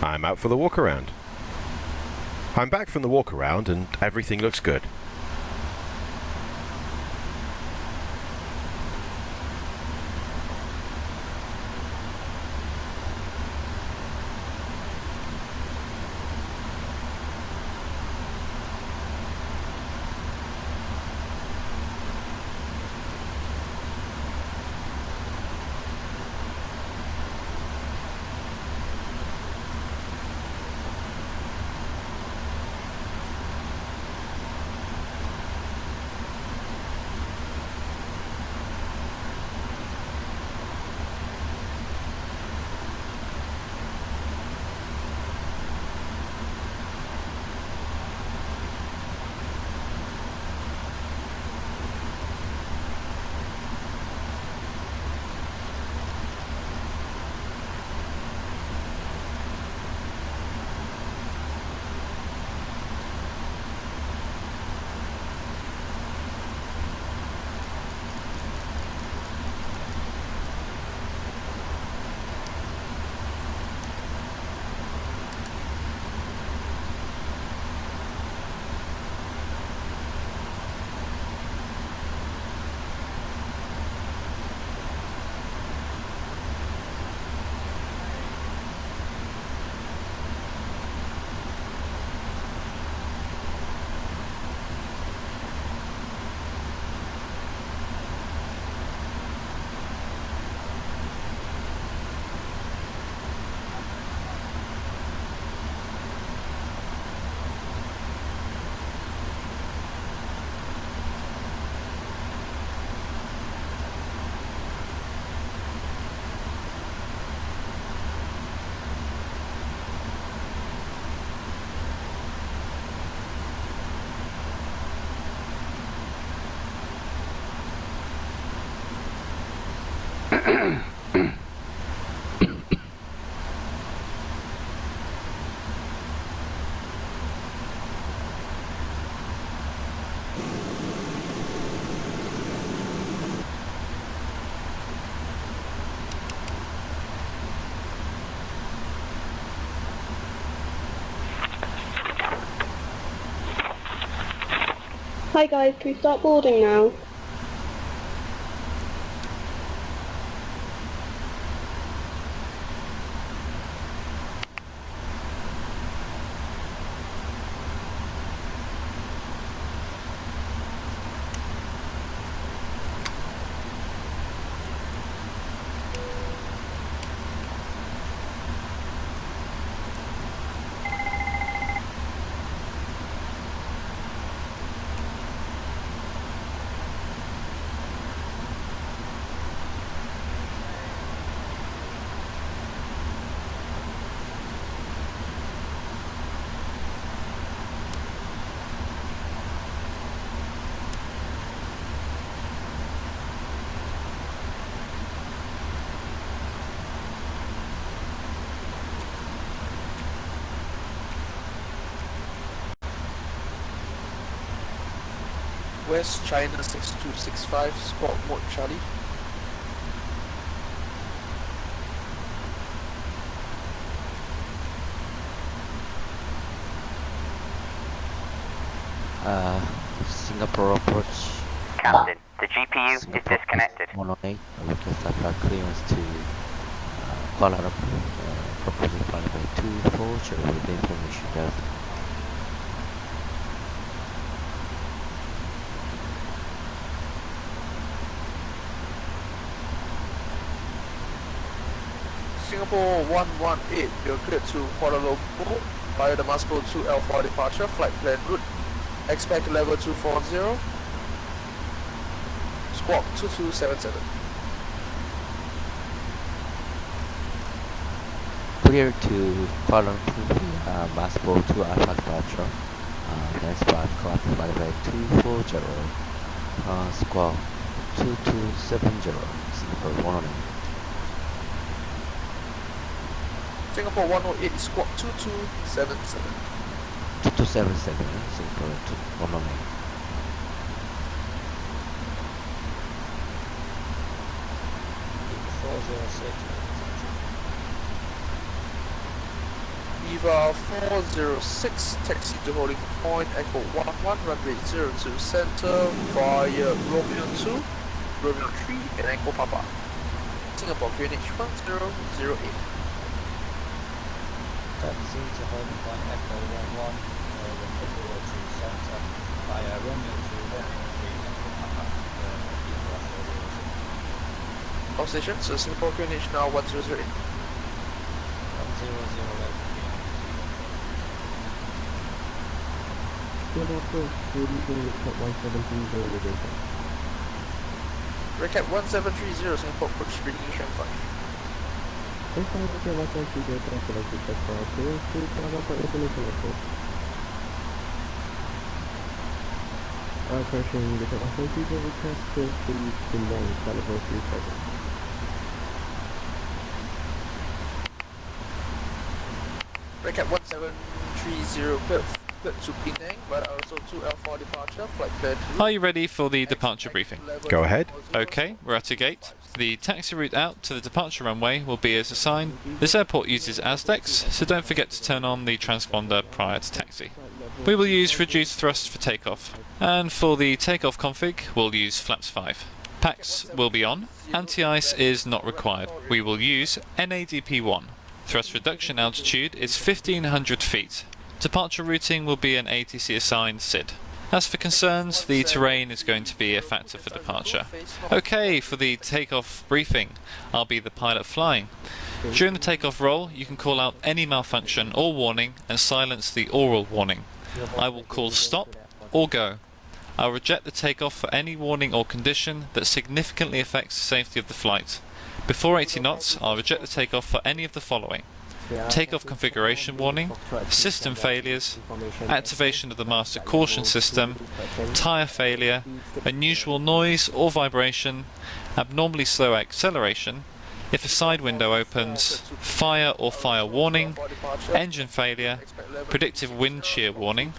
I'm out for the walk around. I'm back from the walk around and everything looks good. Hi guys, can we start boarding now? West China 6265, Squawk Mode Charlie. Singapore approach. Captain, the GPU is disconnected. 108, request flight clearance to Kuala Lumpur, proposing flight by 24, with the information there. Singapore 118, you're cleared to Kuala Lumpur via the Moscow 2L4 departure, flight plan route. Expect level 240, squawk 2277. Clear to Kuala Lumpur, Moscow 2 Alpha departure, next flight clock flight by 240, squawk 2270, Singapore 108. Singapore 108, squawk 2277. 2277, Singapore 108. Viva 406, taxi to holding point, Echo 11, runway 02 center, via Romeo 2, Romeo 3, and Echo Papa. Singapore QNH 1008. Taxi to holding point Echo 11, Romeo 02 center, via Romeo 2, Romeo 3, Echo Papa, All stations, so Singapore QNH now 1008. 100 Recap 1730, Singapore approach speed Incheon 5. Recap 1730, cleared to Penang, but also 2L4 departure, flight plan 2. Are you ready for the departure briefing? Go ahead. Okay, we're at a gate. The taxi route out to the departure runway will be as assigned. This airport uses Azdok, so don't forget to turn on the transponder prior to taxi. We will use reduced thrust for takeoff, and for the takeoff config, we'll use flaps 5. PAX will be on. Anti-ice is not required. We will use NADP1. Thrust reduction altitude is 1500 feet. Departure routing will be an ATC assigned SID. As for concerns, the terrain is going to be a factor for departure. Okay, for the takeoff briefing, I'll be the pilot flying. During the takeoff roll, you can call out any malfunction or warning and silence the oral warning. I will call stop or go. I'll reject the takeoff for any warning or condition that significantly affects the safety of the flight. Before 80 knots, I'll reject the takeoff for any of the following: takeoff configuration warning, system failures, activation of the master caution system, tyre failure, unusual noise or vibration, abnormally slow acceleration, if a side window opens, fire or fire warning, engine failure, predictive wind shear warning,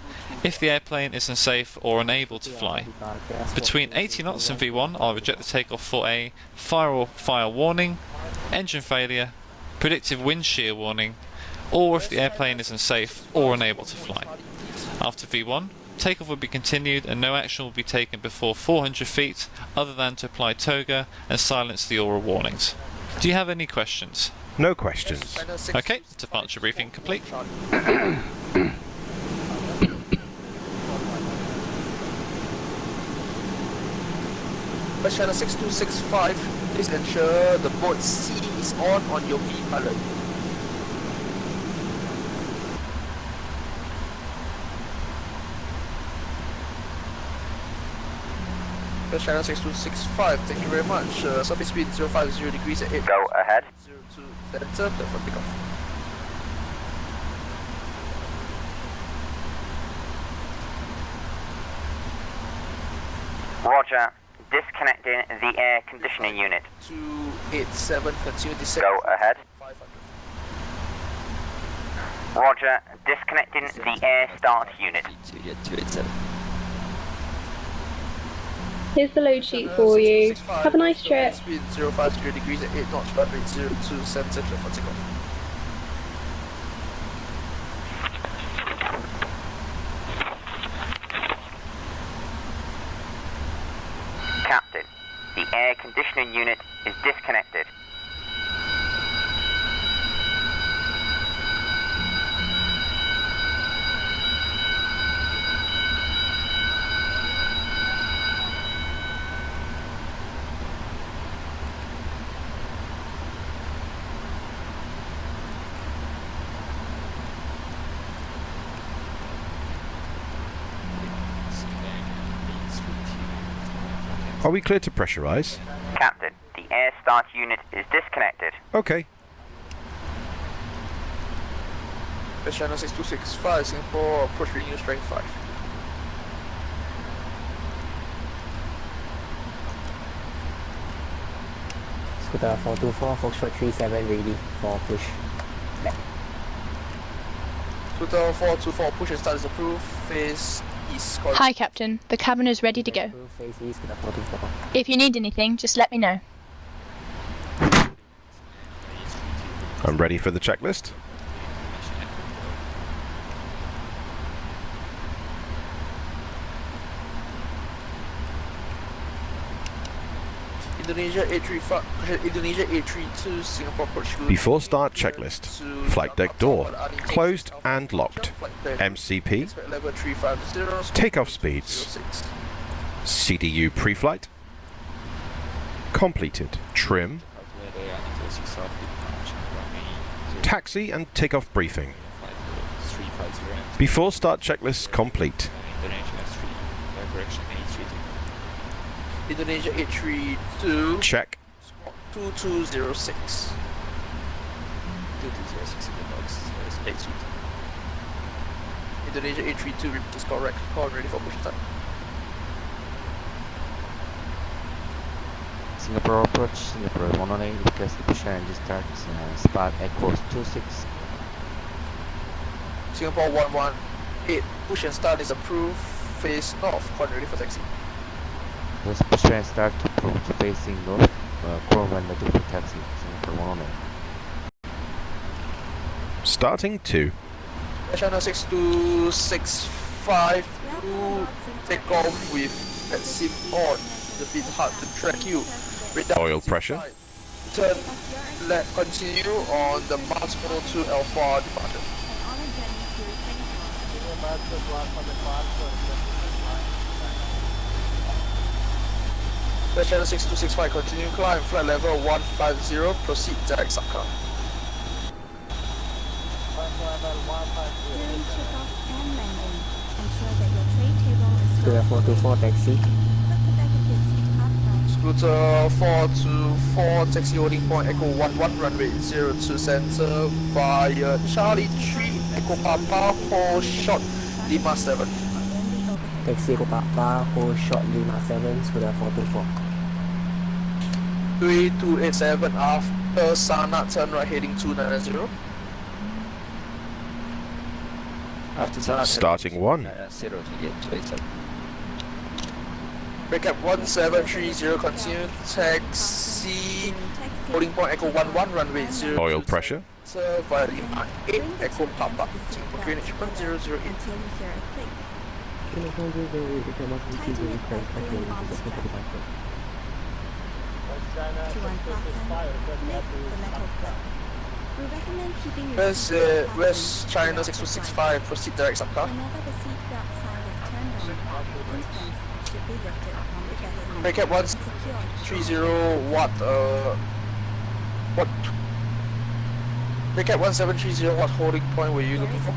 if the airplane is unsafe or unable to fly. Between 80 knots and V1, I'll reject the takeoff for a fire or fire warning, engine failure, predictive wind shear warning, or if the airplane is unsafe or unable to fly. After V1, takeoff will be continued and no action will be taken before 400 feet other than to apply Toga and silence the oral warnings. Do you have any questions? No questions. Okay, departure briefing complete. West Channel 6265, please ensure the mode C is on your V pilot. West Channel 6265, thank you very much. Surface speed 050 degrees at 8. Go ahead. 02 center, platform takeoff. Roger. Disconnecting the air conditioning unit. 287, continue descent. Go ahead. 500. Roger. Disconnecting the air start unit. 287. Here's the load sheet for you. Have a nice trip. Speed 050 degrees at 8 knots, runway 02 center, platform takeoff. Captain, the air conditioning unit is disconnected. Are we clear to pressurize? Captain, the air start unit is disconnected. Okay. West Channel 6265, Singapore, approach reading strength 5. Scooter 424, Foxtrot 37 ready for push. Back. Scooter 424, push and start is approved, face east. Hi Captain, the cabin is ready to go. Approve, face east, Scooter 424. If you need anything, just let me know. I'm ready for the checklist. Indonesia 835, Indonesia 832, Singapore approach. Before start checklist. Flight deck door. Closed and locked. MCP. Level 350. Takeoff speeds. CDU pre-flight. Completed. Trim. Taxi and takeoff briefing. Before start checklist complete. Indonesia 832. Check. 2206. 2206 in the box. It's 8 Indonesia 832 is correct. Call ready for push start. Singapore approach, Singapore 118, request the push engine start, spot equals 26. Singapore 118, push and start is approved. Face north. Call ready for taxi. Let's push and start to facing north, Kuala for taxi, Singapore 118. Starting 2. Channel 6265 to take off with Vatsim on. It's a bit hard to track you. Oil pressure. Turn left, continue on the Mars 102 Alpha departure. Channel 6265, continue climb, flight level 150, proceed direct subcar. Scooter 424 taxi. Scooter 424, taxi holding point, Echo 11, runway 02 center, via Charlie 3, Echo Papa, hold short, Lima 7. Taxi Echo Papa, hold short Lima 7, Scooter 424. 3287 after Sana, turn right heading 290. After Sana, Starting 1. 0 to get 287. Recap 1730, continue, taxi, holding point, Echo 11, runway 0. Oil pressure. Via Lima 8, Echo Papa, Singapore QNH 1008. Where's China 6265, proceed direct subcar. Recap 130, what Recap 1730, what holding point were you looking for?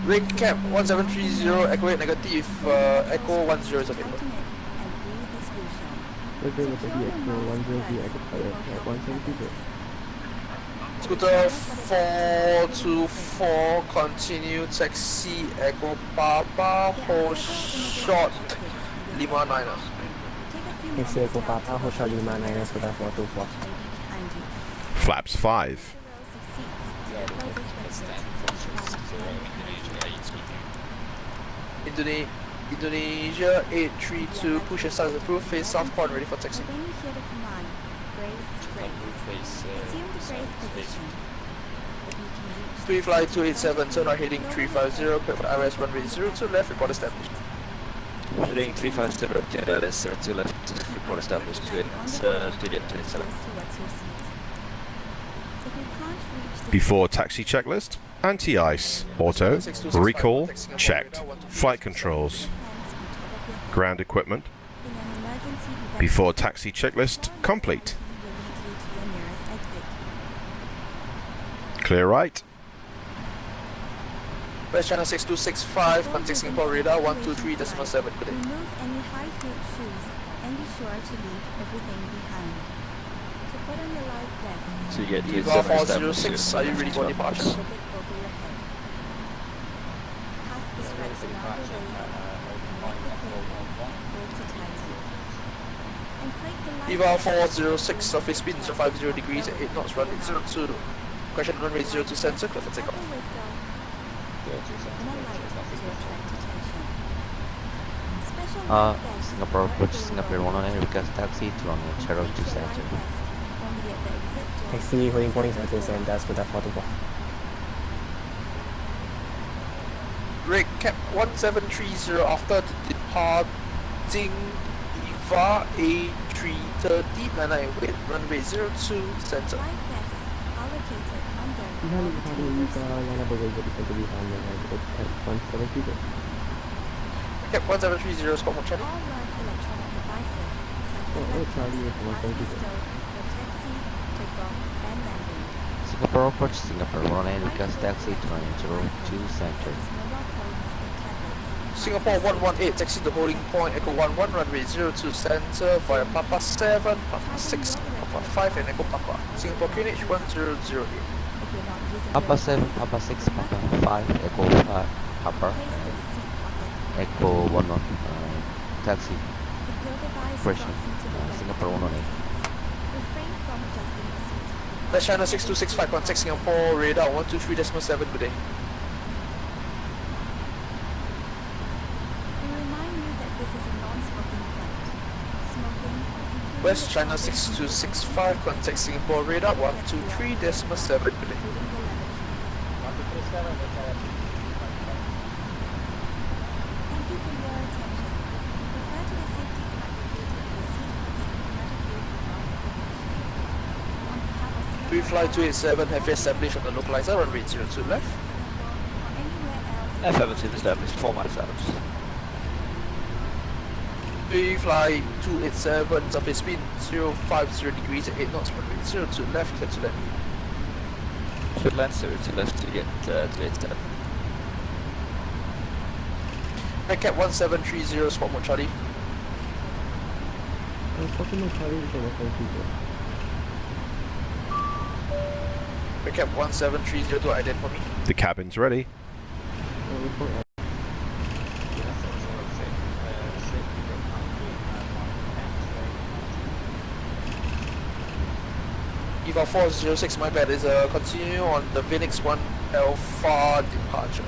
Recap 1730, Echo 8 negative, Echo 10 is available. Scooter 424, continue, taxi, Echo Papa, hold short, Lima 9ers. Taxi Echo Papa, hold short Lima 9ers, Scooter 424. Flaps 5. Indonesia 832, push and start is approved, face south point, ready for taxi. 3 flight 287, turn right heading 350, clear for IRS runway 02 left, report established. Heading 350, TLS 02 left, report established to it, 27. Before taxi checklist. Anti-ice. Auto. Recall. Checked. Flight controls. Ground equipment. Before taxi checklist complete. Clear right. West China 6265, contact Singapore radar 123.7. Good day. Remove any high-heeled shoes and be sure to leave everything behind. To put on your life vest. So you get Eva 406, are you ready for departure? Over your head. Pass the straps around the waist. Connect the cable. Hold to tighten. Inflate the life Eva vest. 406, surface speed 50 degrees at 8 knots, runway 02. Question runway 02 center, clear for takeoff. And a light to attract attention. Special life vests Singapore are approach, available Singapore 118, request taxi to runway 02 Take your life center. vest only at the exit door. Taxi holding point 02 center, Scooter 424. Break cap 1730 after departing EVA A330 landing with runway 02 center. Flight vests allocated under Ihan orbital hari ini ke Lana bekerja di Senturi Hanya F170. Cap 1730 Squawk 1 Charlie. all large electronic devices such as Charlie is laptops, master stove for taxi, takeoff, and landing. Singapore approach Singapore 1 request taxi to Microelectronic to devices center. such as mobile phones and tablets. Singapore 118 taxi to holding point Echo 11 runway 02 center via Papa 7, Papa 6, Papa 5 and Echo Papa. Singapore QNH 1008. If you're not using Papa your 7, Papa 6, Papa 5, Echo 5, Papa, place to the seat pocket. Echo 11, taxi. If your device Operation, drops into the bag Singapore between 118. the seats, refrain from adjusting the seat. That's China 6265 contact Singapore radar 123.7 good day. We remind you that this is a non-smoking flight. Smoking, including West the China public 6265 contact Singapore radar 123.7 good day. including the lavatories. 1237, let's have a Thank you for your attention. Refer to the safety card located in the seat pocket in front of you for more information. On behalf of Singapore We fly Airlines, 287 have established on the localizer runway 02 left. or anywhere else in Affirmative established, 4 miles out. We fly 287 surface speed 050 degrees at 8 knots runway 02 left clear to land. Should land 0 to left to get 287. Cap 1730 Squawk 1 Charlie. Cap 1730 to ident for me. The cabin's ready. EVA 406, my bad, is continue on the Phoenix 1 Alpha departure.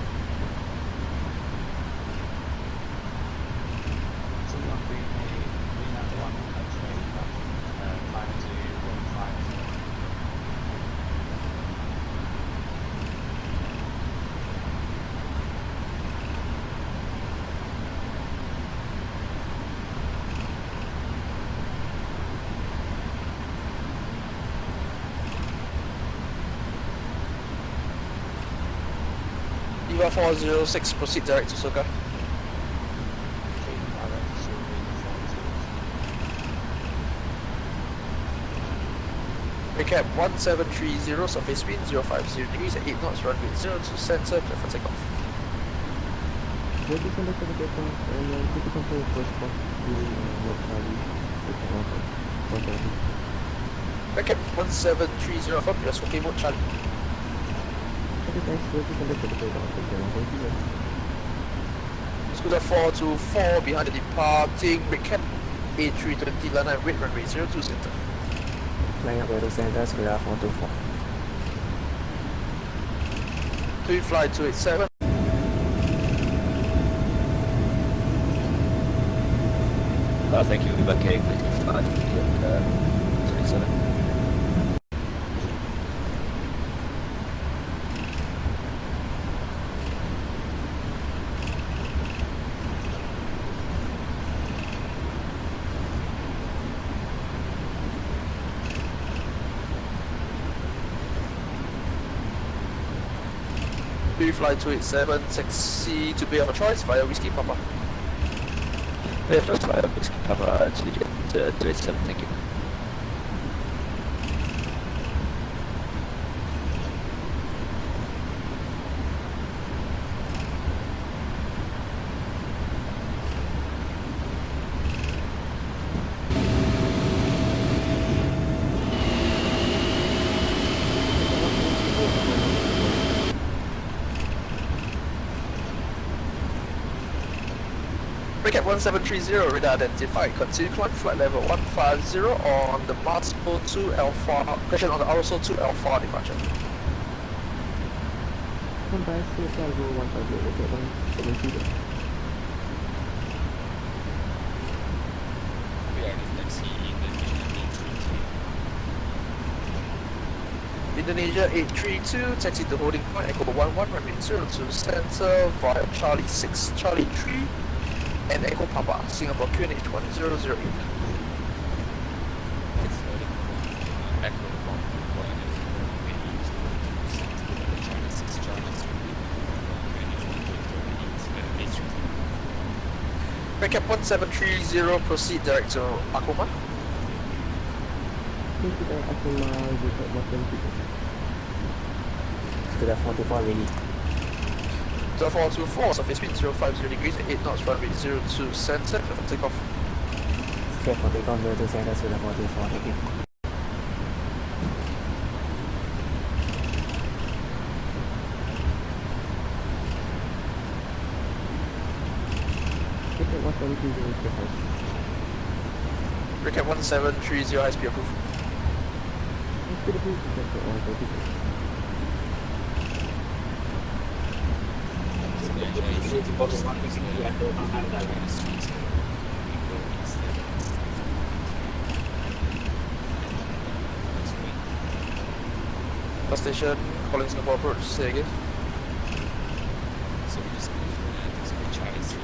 EVA 406, proceed direct to Toga. Recap 1730, surface speed 050 degrees at 8 knots, runway 02 center, clear for takeoff. Recap 1730 from US OK mode Charlie. Scooter 424 behind the departing recap A320 landing with runway 02 center. Flying up to center, Scooter 424. 3 fly 287. Thank you, we're back here, 27. We fly 287, taxi to Bay of a choice via Whiskey Papa. Yeah, first fly up, Whiskey Papa to get 287, thank you. Recap 1730, radar identified. Continue climb flight level 150 on the Moscow 2 Alpha, question on the RSO 2 Alpha departure. Indonesia 832, taxi to holding point, Echo 11, runway 02 center via Charlie 6, Charlie 3, and Echo Papa, Singapore QNH 1008. Recap 1730, proceed direct to Akuma. Sudah 44 ready. The 424, surface speed 050 degrees, 8 knots, runway 02 center, clear for takeoff. Clear for takeoff 02 center, sudah 44, thank you. Recap 1730, high speed approved. Bus station, calling Singapore approach, say again. So we just Charlie C,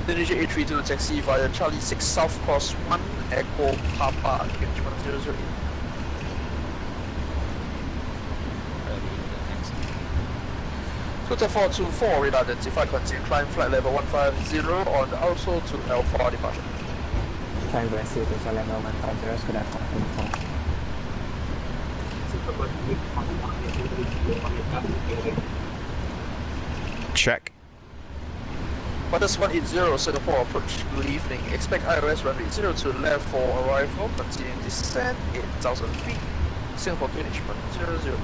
Indonesia 832 taxi via Charlie 6 South Cross 1 Echo Papa QNH 1008. Scooter 424 radar identified, continue climb flight level 150 on the also to L4 departure. Climb Brazil to flight level 150, sudah 424. Check. Butters 180 Singapore approach, good evening. Expect IRS runway 02 left for arrival, continue descent 8,000 feet. Singapore QNH 1008.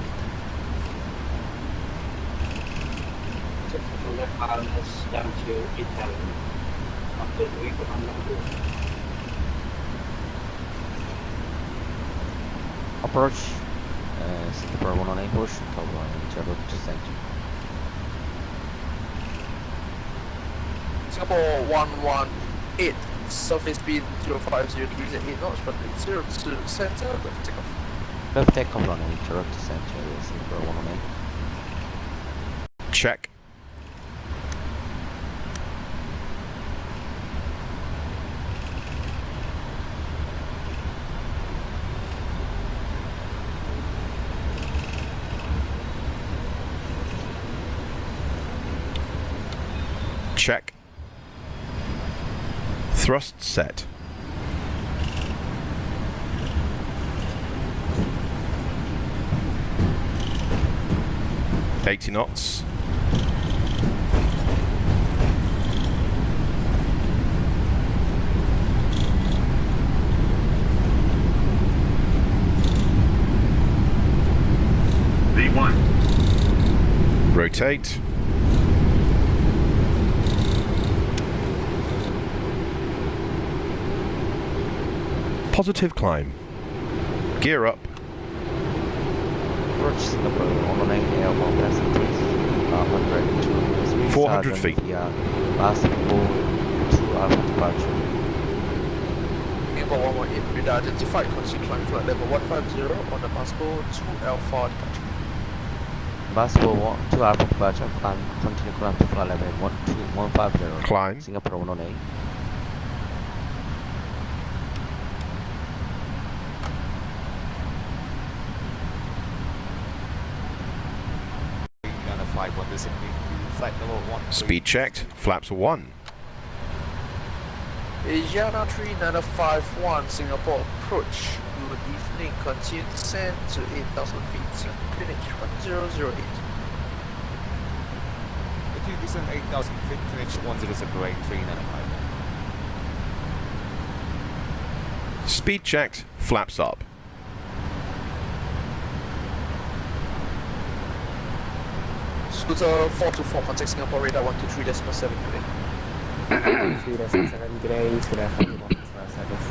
Approach, Singapore 118 push, Toga, Chubu to center. Singapore 118, surface speed 050 degrees at 8 knots, runway 02 center, left takeoff. Left takeoff runway, direct to center, Singapore 118. Check. Check. Thrust set. $80 knots. V1. Rotate. Positive climb. Gear up. Approach Singapore 118 airborne passengers, 400 feet. Basketball 2 Alpha departure. Singapore 118, radar identified, continue climb flight level 150 on the Basketball 2 Alpha departure. Basketball 2 Alpha departure, climb, continue climb to flight level 150. Climb. Singapore 118. Flight level 1. Speed checked. Flaps 1. Asiana 3951, Singapore approach, good evening, continue descent to 8,000 feet, QNH 1008. Continue descent 8,000 feet, QNH 1008, 395. Speed checked. Flaps up. Scooter 424, contact Singapore radar 123.7 today. 3.7 gray, sudah 44 service.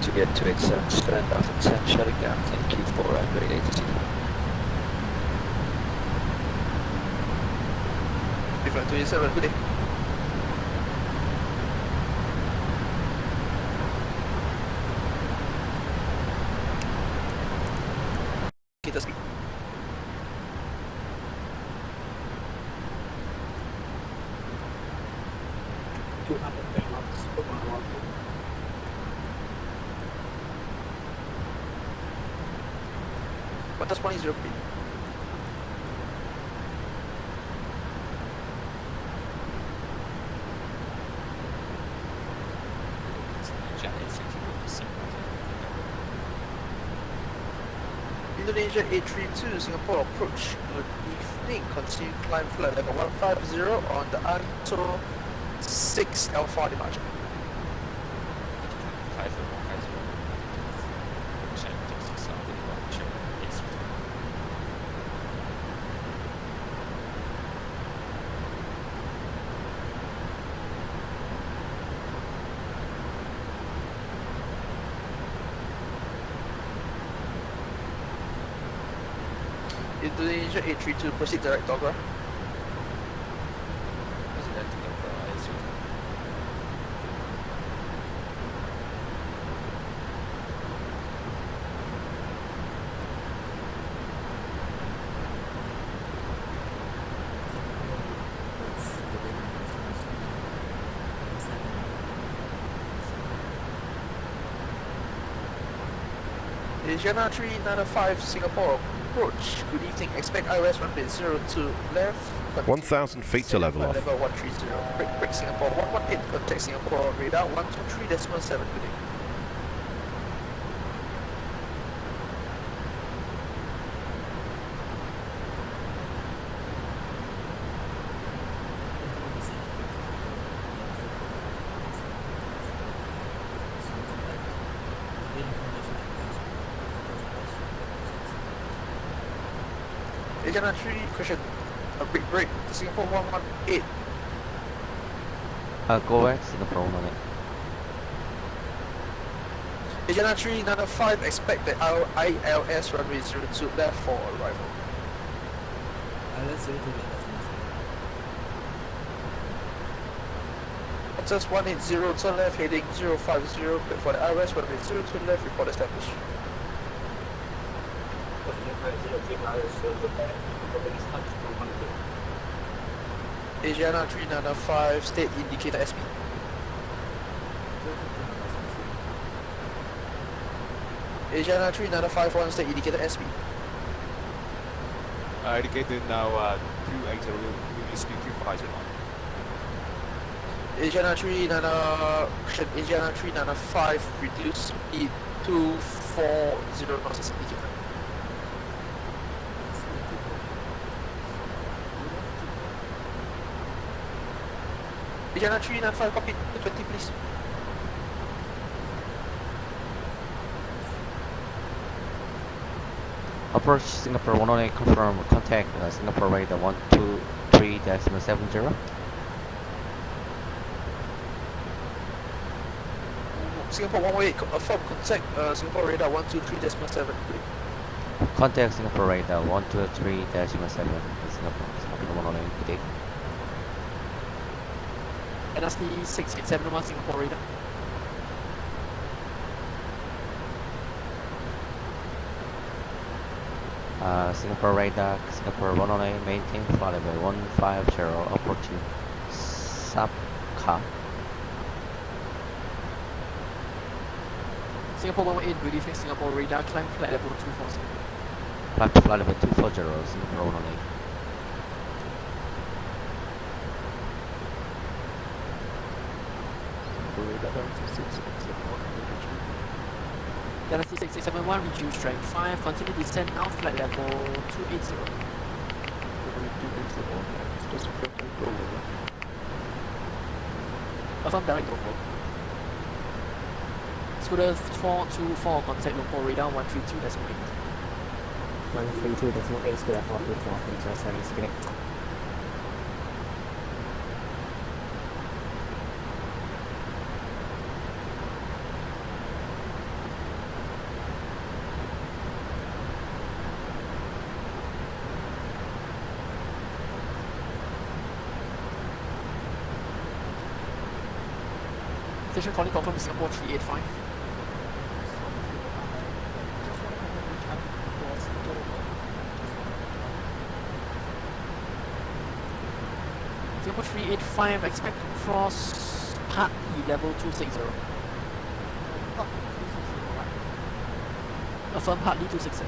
To get 287, stand off at 10, shutting down, thank you for grade 82. Different 27, good day. Indicator speed. What does 10 feet? Indonesia 832 Singapore approach. Good evening. Continue climb flight level 150 on the Anto 6 Alpha departure. Indonesia 832, proceed direct Toga. Asiana 395 Singapore approach. Good evening. Expect IOS runway 02 left. 1,000 feet to level off. Level 130. Break Singapore 118. Contact Singapore radar 123.7. Good day. Asiana 3, question. A big break. Singapore 118. Go back, Singapore 118. Asiana 395, expect the ILS runway 02 left for arrival. ILS 02 left. Just 180, turn left, heading 050, clear for the ILS runway 02 left, report established. Asiana 395, state indicator SP. Asiana 3951, state indicator SP. Indicator now 280, will you speak 250 now? Asiana 395, reduce speed 240 knots as indicator. Asiana 395, copy 220 please. Approach Singapore 118, confirm contact Singapore radar 123.70. Singapore 118, affirm contact Singapore radar 123.7. Contact Singapore radar 123.7. Singapore 118, good day. NSD 6871 Singapore radar. Singapore radar, Singapore 118, maintain flight level 150, approaching Sabka. Singapore 118, good evening, Singapore radar, climb flight level 240. Climb to flight level 240, Singapore 118. Galaxy 6671, reduce strength 5, continue descent now, flight level 280. Affirm direct over. Scooter 424, contact local radar 132.8. 132.8, Scooter 424, sorry, Scooter. Station calling confirm Singapore 385. Singapore 385, expect to cross Part E level 260. Affirm Part E 260.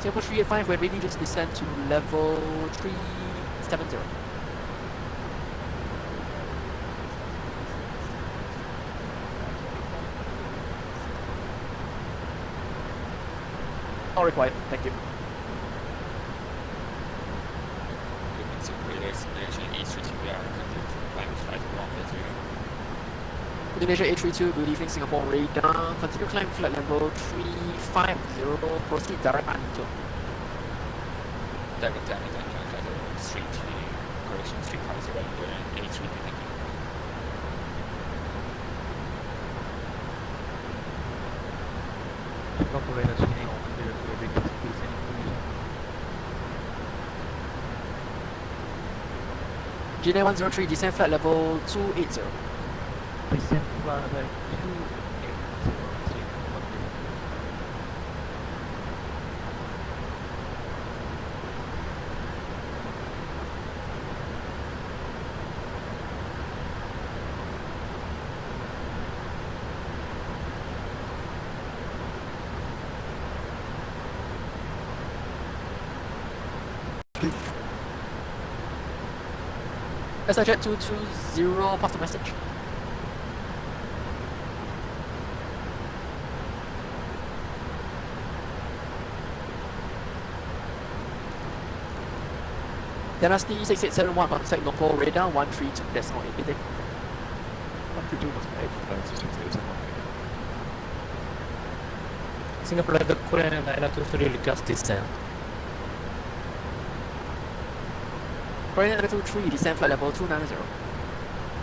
Singapore 385, when ready, just descend to level 370. All required, thank you. Indonesia A32, good evening, Singapore radar. Continue climb flight level 350, proceed direct and Incheon. Direct and flight level 3 correction 350 A3D, thank you. Operator changing on the please GNA 103, descend flight level 280. Descend flight level 280. SRJ 220, pass the message. Dynasty 6871, contact local radar 132, that's not anything. 132 was 8, Singapore Level Korean 923 request descent. Korean 923, descend flight level 290.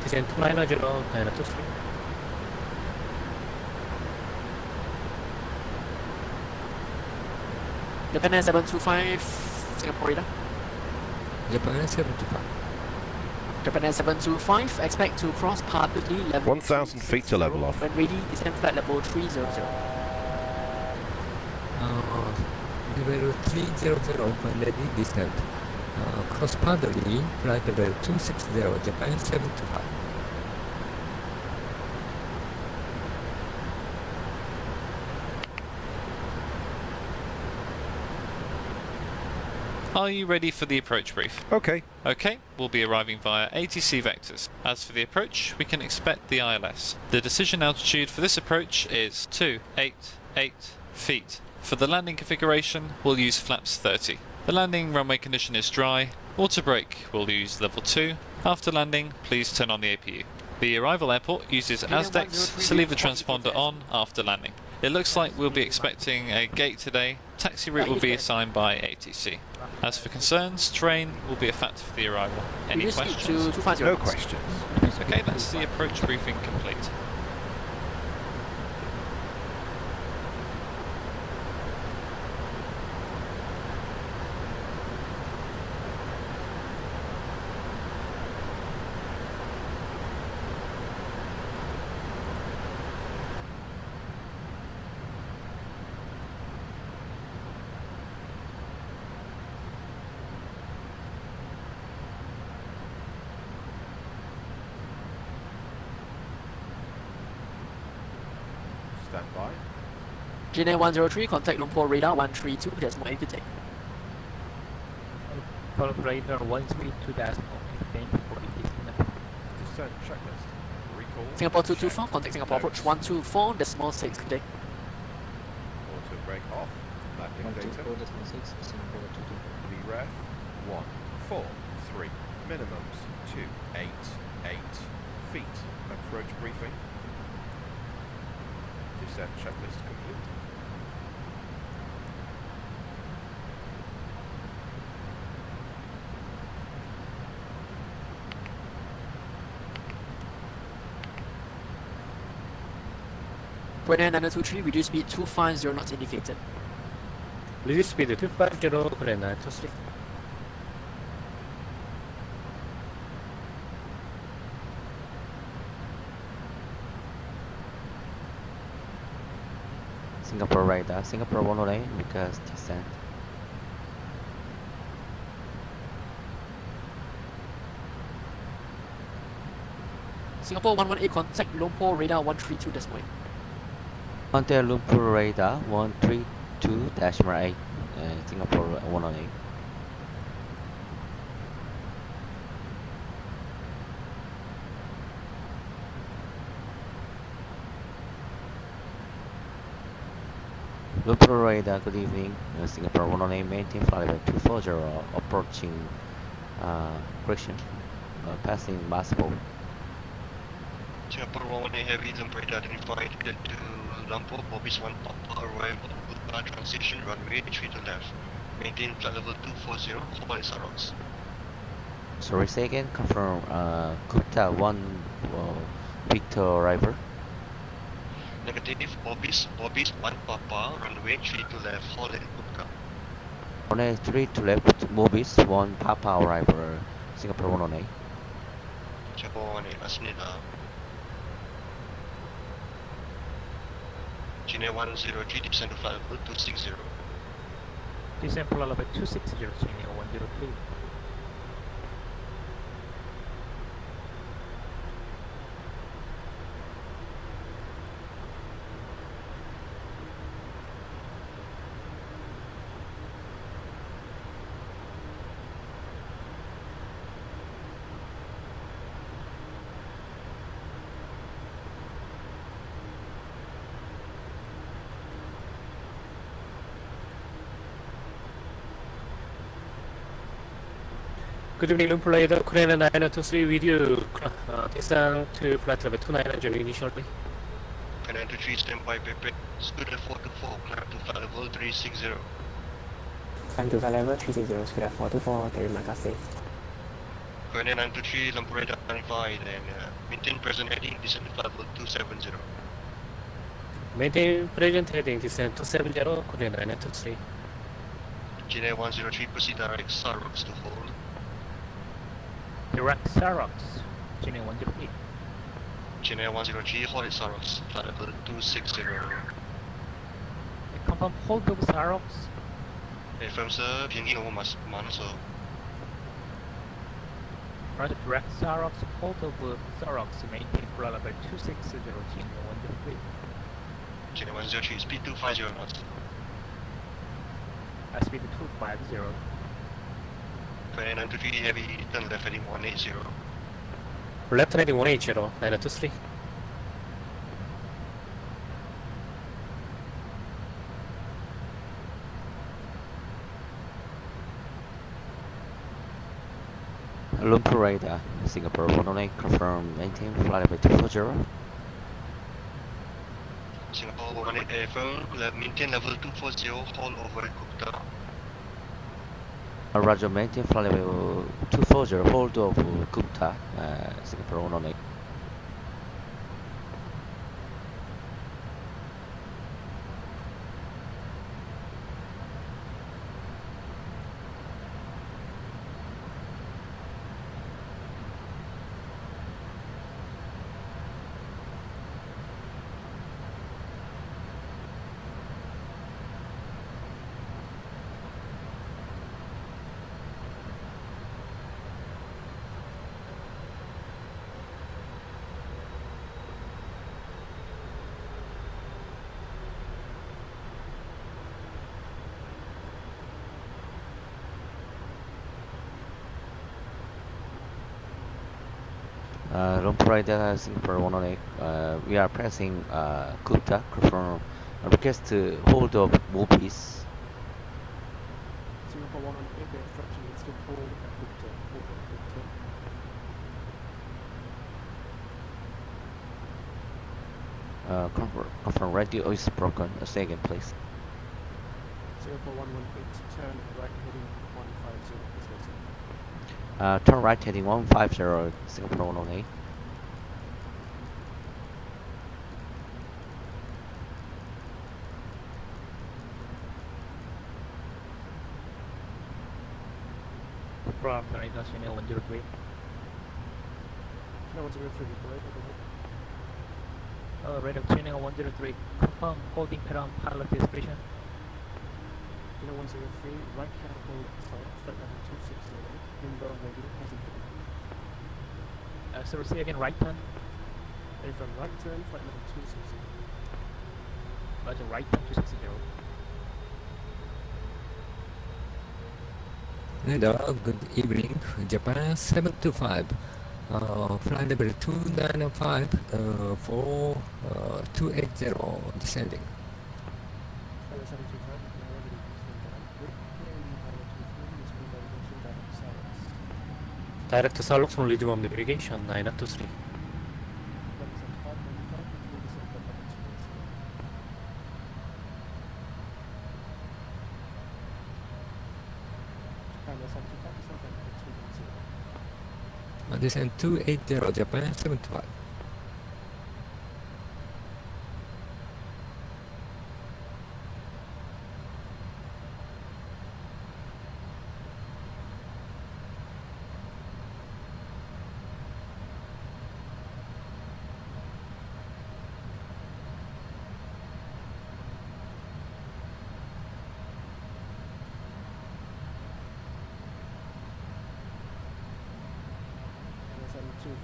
Descent 290, 923. Japan Air 725, Singapore radar. Japan Air 725. Japan Air 725, expect to cross Part E level 1,000 feet to level off. When ready, descend flight level 300. Level 300 when ready, descent. Cross Part E, flight level 260, Japan 725. Are you ready for the approach brief? Okay. Okay, we'll be arriving via ATC vectors. As for the approach, we can expect the ILS. The decision altitude for this approach is 288 feet. For the landing configuration, we'll use flaps 30. The landing runway condition is dry. Auto brake, we'll use level 2. After landing, please turn on the APU. The arrival airport uses Ezdok, so leave the transponder on after landing. It looks like we'll be expecting a gate today. Taxi route will be assigned by ATC. As for concerns, terrain will be a factor for the arrival. Any questions? No questions. Okay, that's the approach briefing complete. Stand by. GNA 103, contact lumpur radar 132, that's more take. Radar 132, that's thank you for the Descent checklist. Recall. Singapore 224, contact Singapore approach 124, decimal 6, good day. Auto brake off. Landing data. VREF 143. Minimums 288 feet. Approach briefing. Descent checklist complete. Korean 923, reduce speed 250 knots indicated. Reduce speed 250, Korean 923. Singapore radar, Singapore 108, request descent. Singapore 118, contact lumpur radar 132 decimal 8. Contact lumpur radar 132-8, Singapore 108. Lumpur radar, good evening. Singapore 108, maintain flight level 240, approaching correction, passing Masbo. Singapore 118 heavy lumpur radar identified to lumpur, Orbx 1 Papa, arrival, transition runway 3 to left. Maintain flight level 240, hold ASRock. Sorry, say again, confirm, Gupta 1 Victor arrival. Negative, Orbx 1 Papa, runway 3 to left, hold at Gupta. Runway 3 to left, Orbx 1 Papa arrival, Singapore 108. Singapore 118, 맞습니다. Gene 103, descend to flight level 260. Descend flight level 260, Gene 103. Good evening, lumpur radar, Kuala 923 with you. Descend to flight level 2900 initially. 923, stand by, Pepe. Scooter 424, climb to flight level 360. Climb to flight level 360, Scooter 424, terima kasih. 923, lumpur radar identified and maintain present heading, descend to flight level 270. Maintain present heading, descend 270, Kuala 923. Gene 103, proceed direct ASRock to hold. Direct ASRock, Gene 108. Gene 103, hold ASRock, flight level 260. Confirm hold of ASRock. Affirm sir, 비행기 너무 많아서. Right, direct ASRock, hold of ASRock, maintain flight level 260, Gene 103. Gene 103, speed 250 knots. Speed 250. 923, heavy, turn left heading 180. Left heading 180, 923. Lumpur radar, Singapore 108, confirm, maintain flight level 240. Singapore 118, affirm, maintain level 240, hold over Gupta. Roger, maintain flight level 240, hold of Gupta, Singapore 108. Lumpur radar, Singapore 108, we are pressing Gupta, confirm, request to hold of Orbx. Singapore 118, the instruction is to hold at Gupta. Confirm radio is broken. Say again, please. Singapore 118, turn right heading 150. Turn right heading 150, Singapore 108. From Tornado Channel 103. No, 103, radar tuning 103. Confirm holding pattern pilot discretion. 103, right hand hold start, flight level 260, inbound ready, heading So say again, right turn. from right turn, flight level 260. Roger, right turn 260. Radar, good evening. Japan 725. Flight level 295 for 280 descending. Flight 725, ready to stand down. Direct SRock from Legion navigation 923. Descend 280, Japan 75.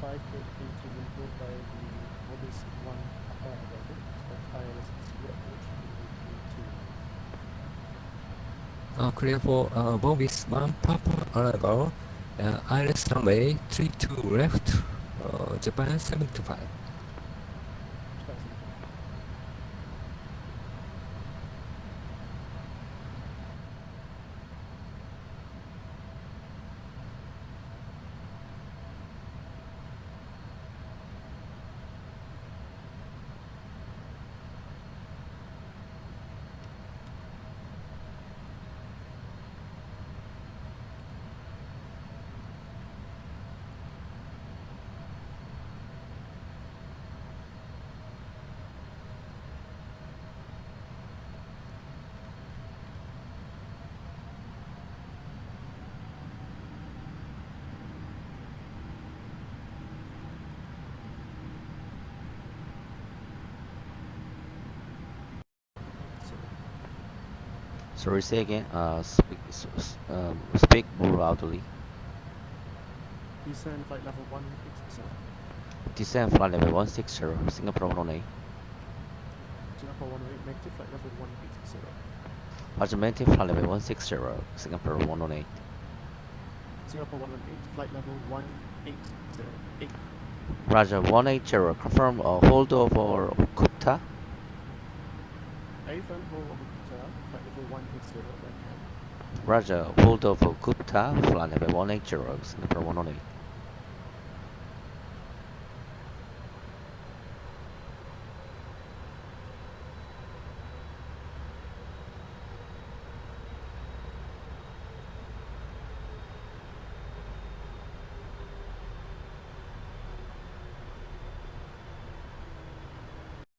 Five into Mainboard by the Orbx 1 available. ILS 0 Clear for Orbx 1 Papa arrival. ILS runway 32 left, Japan 75. Sorry, say again. Speak more loudly. Descend flight level 160. Descend flight level 160, Singapore 108. Singapore 108, negative flight level 180. Roger, maintain flight level 160, Singapore 108. Singapore 118, flight level 180. Roger, 180, confirm hold over Kuta. Affirm hold over Kuta, flight level 180, right hand. Roger, hold over Kuta, flight level 180, Singapore 108.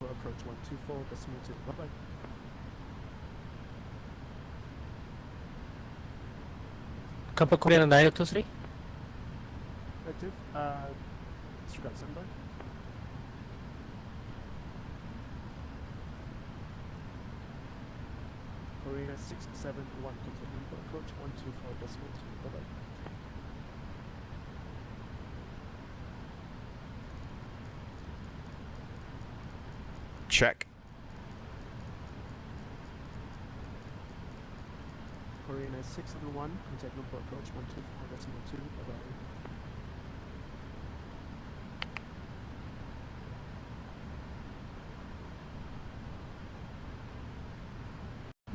Approach 124, decimal 2. Bye-bye. Comfort Korean 923. Active. Disregard standby. Korea 671, continue. Approach 124, decimal 2. Bye-bye. Check. Korean 671, contact number approach 124, decimal 2, bye-bye.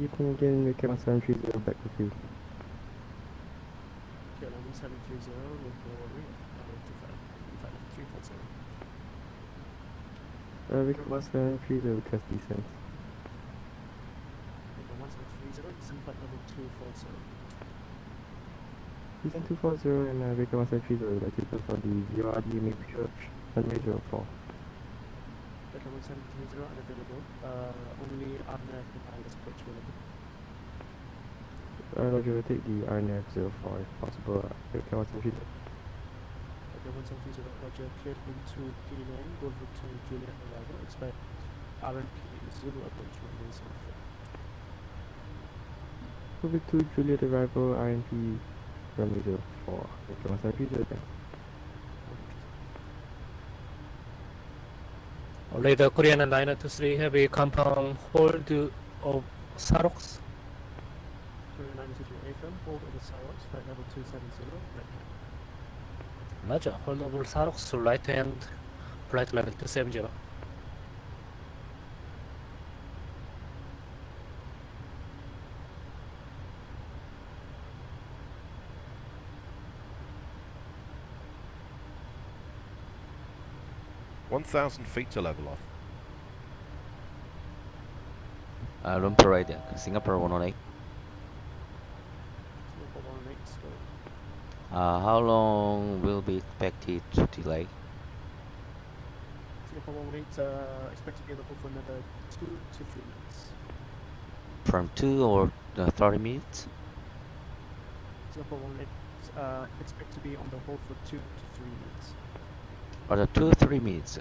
Evening again, we came on 730 back with you. KLM 1730, look for rear, 340. We got 1730 request descent. Number 1730, descend flight level 240. Descent 240 and we got 1730, would like to pass on the URD Maple Church, runway 04. Beckham 1730 unavailable. Only RNAV and ILS approach available. Roger, we'll take the RNAV 04 if possible. Beckham 1730. Okay, 1730, Roger, cleared into P9, go to Juliet arrival, expect RNP Zulu approach runway 04. Over to Juliet arrival, RNP runway 04. Okay, once I repeat it then. Radar Korean and 923 heavy compound hold of SARox. Korean 923 AFM, hold of the SARox, flight level 270. Roger, hold over SARox, right hand, flight level 270. feet to level off. Lumpur radio, Singapore 118. How long will be expected to delay? Singapore 118 expect to be able for another 2 to 3 minutes. From 2 or 30 minutes? Singapore 118 expect to be on the hold for 2 to 3 minutes. Or the 2 or 3 minutes,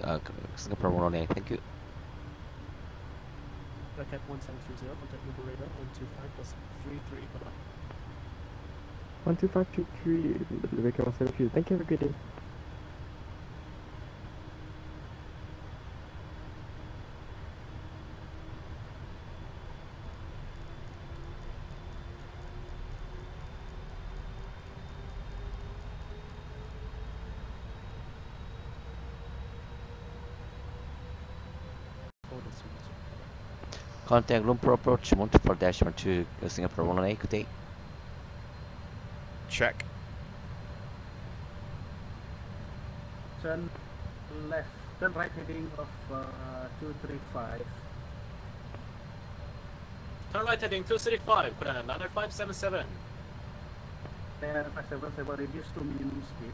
Singapore 118, thank you. Racket 1730, contact Lumpur radar 125+33, bye-bye. 12523, Rebecca 173. Thank you, have a good day. Contact Lumpur approach 124-2 Singapore 118, good day. Check. Turn left, turn right heading of 235. Turn right heading 235, Kuala 9577. 577, reduce to minimum speed.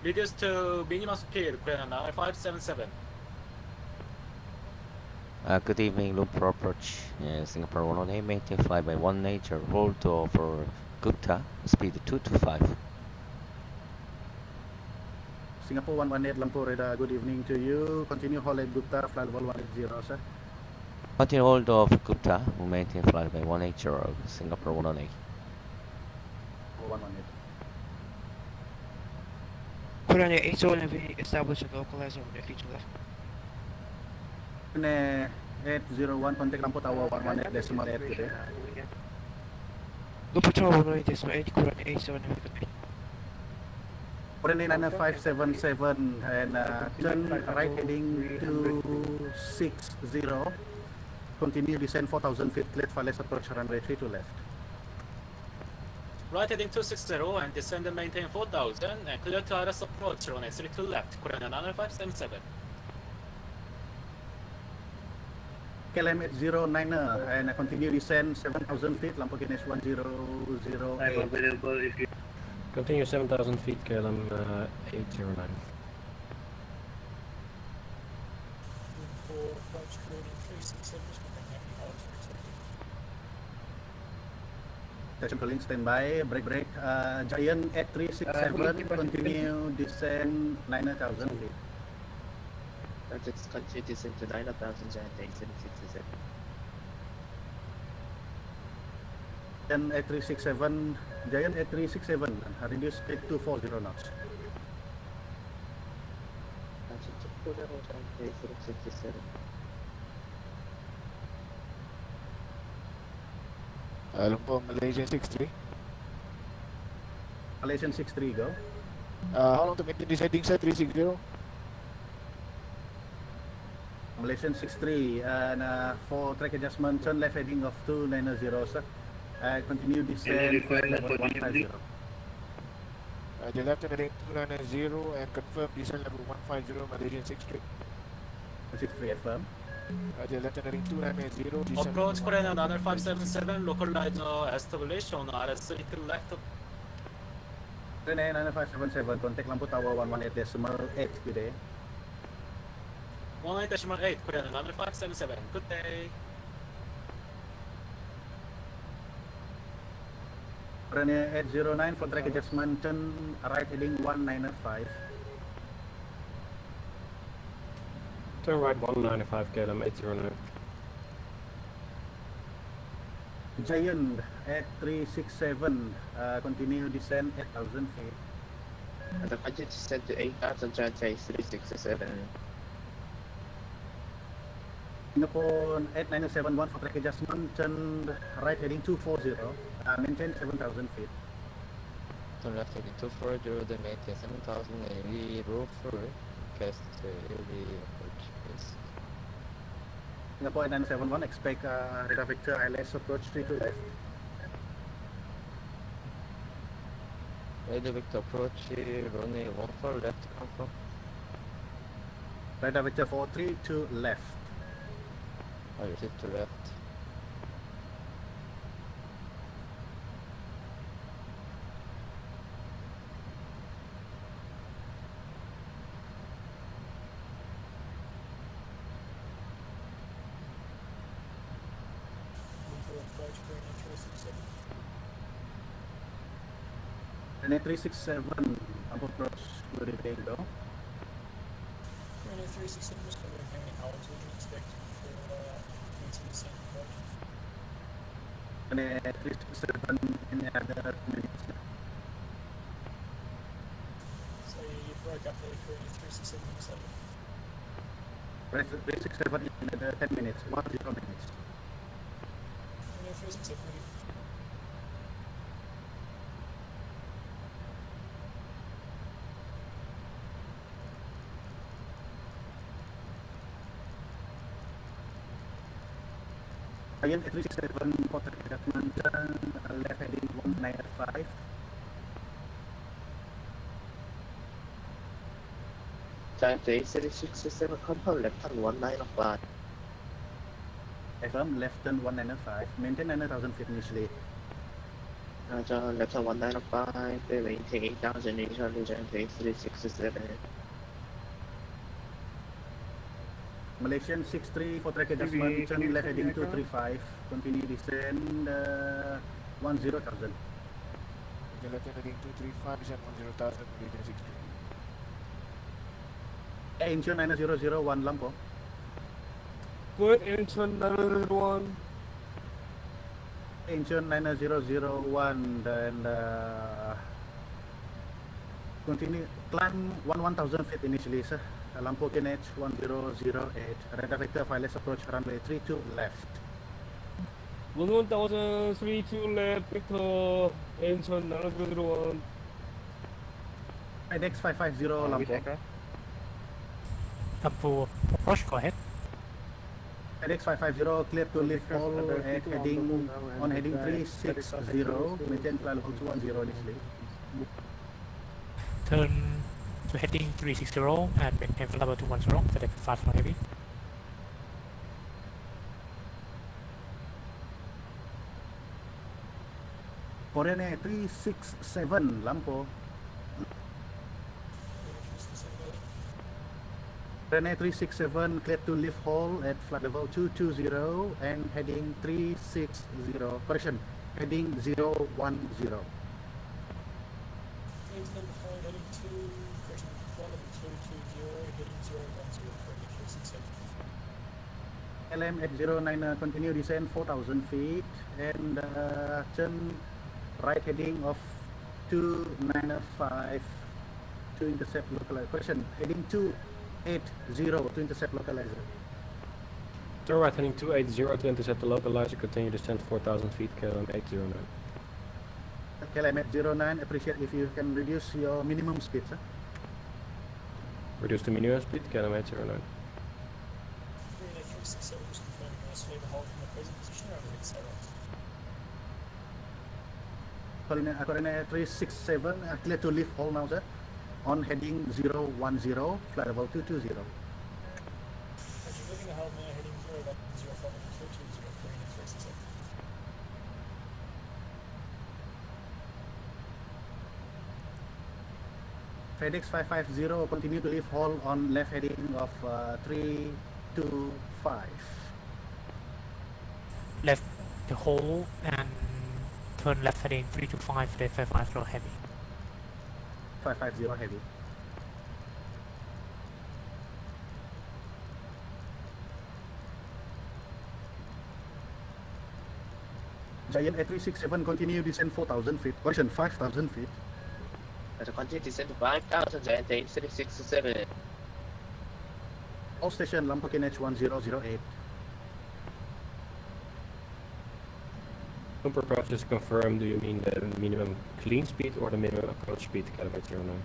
Reduce to minimum speed, Kuala 9577. Good evening, Lumpur approach Singapore 118, maintain fly by 18, hold over Gupta, speed 225. Singapore 118, Lumpur radar, good evening to you. Continue hold at Gupta, flight level 180, sir. Continue hold of Gupta, maintain fly by 18, Singapore 118. 118. Korean 801 establish a localizer on the feature left. 801, contact Lumpur Tower 118.8 today. Lumpur Tower 118.8, Korean 801 Korean 9577 and turn right heading 260. Continue descend 4,000 feet, cleared for less approach runway 3 to left. Right heading 260 and descend and maintain 4,000 and clear to RS approach runway 3 to left, Korean 9577. KLM 809 and continue descend 7,000 feet, Lamborghini 1008. Continue 7,000 feet, KLM 809. Station calling standby, break, Giant 8367, continue descend 9,000 feet. Continue descend to 9,000 Giant 8767. Giant 8367, Giant 8367, reduce speed to 40 knots. Lumpur, Malaysian 63. Malaysian 63, go. How long to maintain this heading, sir? 360? Malaysian 63 and for track adjustment, turn left heading of 290, sir. Continue descend level 150. The left heading 290 and confirm descent level 150, Malaysian 63. 63 affirm. The left heading 290. Approach Korean 9577, localizer established on RS3 to left. Korean 9577, contact Lumpur Tower 118.8 today. 118.8, Korean 9577, good day. Runway 809 for track adjustment, turn right heading 195. Turn right 195, KLM 809. Giant at 367, continue descent 8,000 feet. The budget is set to 8,000, Giant 367. Singapore 8971 for track adjustment, turn right heading 240, maintain 7,000 feet. Turn left heading 240, then maintain 7,000 and we roll forward, cast early approach, please. Singapore 8971, expect radar vector ILS approach 3 to left. Radar vector approach, runway 14 left, confirm. Radar vector 43 to left. I receive to left. Runway 367, approach to the window. Runway 367 is going to hang altitude and expect for descent approach. Runway 367 in another 2 minutes. So you broke up there for 367 7. Runway 367 in another 10 minutes, 10 minutes. Runway 367. Giant 367 for track adjustment, left heading 195. Giant 367, confirm left turn 195. Affirm, left turn 195, maintain 9,000 feet initially. Roger, left turn 195, maintain 8,000 initially, Giant 367. Malaysian 63 for track adjustment, turn left heading 235, continue descend 10,000. Left heading 235, descend 10,000, Malaysian 63. Incheon 9001 Lumpur. Good, Incheon 901. Incheon 9001 and continue, climb 1,000 feet initially, sir. Lumpur KNH 1008, radar vector wireless approach runway 32 left. 1032 left, Victor, Incheon 9001. IDEX 550 Lumpur. Lumpur, approach, go ahead. IDEX 550 clear to lift all at heading, on heading 360, maintain flight level 210 initially. Turn to heading 360 and maintain flight level 210 for the fast for heavy. Korean 367 Lumpur. Korean 367 clear to lift hall at flight level 220 and heading 360, correction, heading 010. Heading 2, correction, flight level 220, heading 010 for 367. LM at 09, continue descend 4,000 feet and turn right heading of 295 to intercept localizer. Correction, heading 280 to intercept localizer. Turn right heading 280 to intercept the localizer, continue descent 4,000 feet, KLM 809. KLM at 09, appreciate if you can reduce your minimum speed, sir. Reduce the minimum speed, KLM 809. Runway 367 was confirming nice lever hold from the present position over at ASRock. Korean 367, clear to lift hall now, sir. On heading 010, flight level 220. Roger, leaving the hold now, heading 010, flight level 220, Korean 367. FedEx 550, continue to lift hall on left heading of 325. Left the hole and turn left heading 325 for the 550 heavy. 550 heavy. Giant A367 continue descend 4,000 feet, correction 5,000 feet. Continue descend to 5,000, Giant A367. All station Lumpur NH1008. Lumpur approach is confirmed. Do you mean the minimum clean speed or the minimum approach speed to Calumet 09?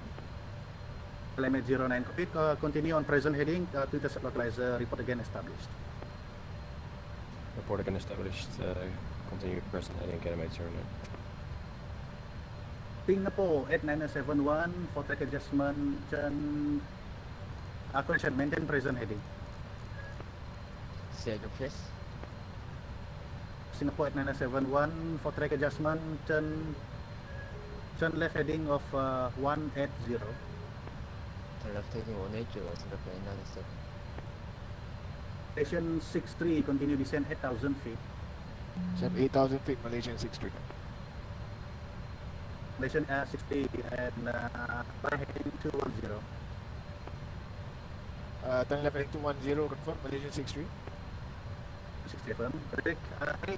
Calumet 09, copy. Continue on present heading to intercept localizer, report again established. Report again established. Continue present heading Calumet 09. Singapore 8971 for track adjustment, correction, maintain present heading. Say again, please. Singapore 8971 for track adjustment, turn left heading of 180. Turn left heading 180, Singapore 997. Station 63, continue descend 8,000 feet. Descend 8,000 feet, Malaysian 63. Malaysian 60 and right heading 210. Turn left heading 210, confirm, Malaysian 63. 67, correct.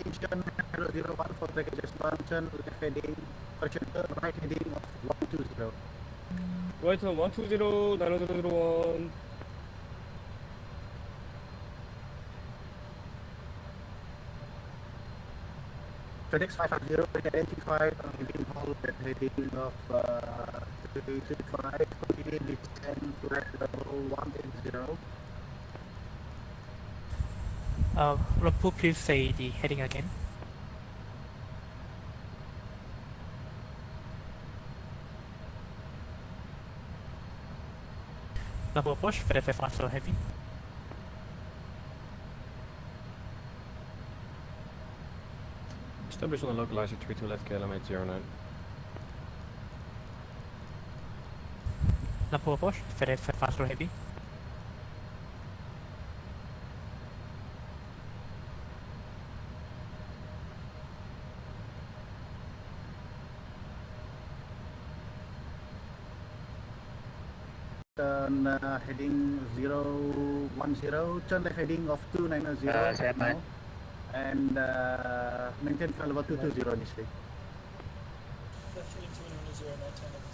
Incheon 001 for track adjustment, turn left heading, correction, turn right heading of 120. Right on 120, 9001. FedEx 550 identified on heading hold at heading of 335, continue descend flight level 180. Lumpur, please say the heading again. Lumpur approach for the 550 heavy. Establish on the localizer 32 left Calumet 09. Lumpur approach for the 550 heavy. Turn heading 010, turn left heading of 290 now, and maintain flight level 220 initially. Left heading 290, maintain level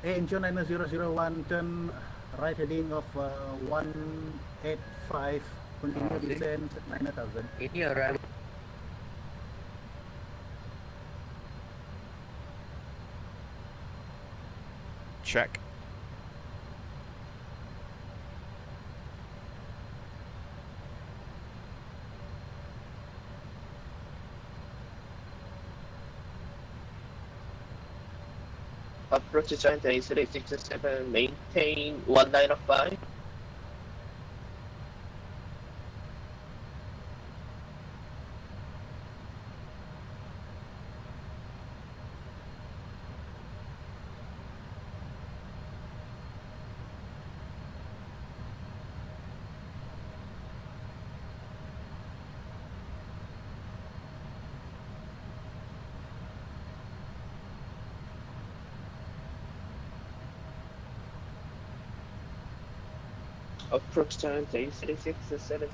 220. Incheon 9001, turn right heading of 185, continue descend 9,000. Check. Approach to Giant A367, maintain 1905. Approach Giant A367.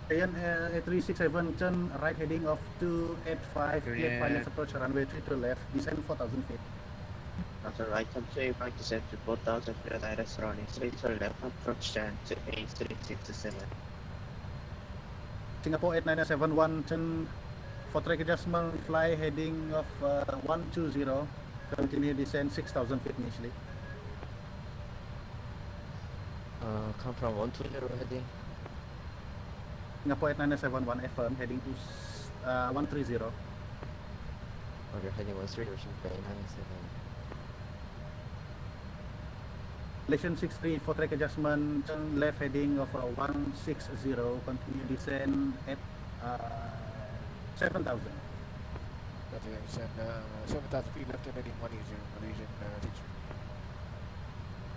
Giant A367, turn right heading of 285, clear pilot approach runway 3 to left, descend 4,000 feet. After right turn 25, descend to 4,000 feet, direct running 3 to left, approach Giant A367. Singapore 8971, turn for track adjustment, fly heading of 120, continue descend 6,000 feet initially. Come from 120 heading. Singapore 8971, affirm, heading to 130. Okay, heading 13, 997. Malaysian 63 for track adjustment, turn left heading of 160, continue descend at 7,000. Okay, send 7,000 feet left heading 180, Malaysian 63.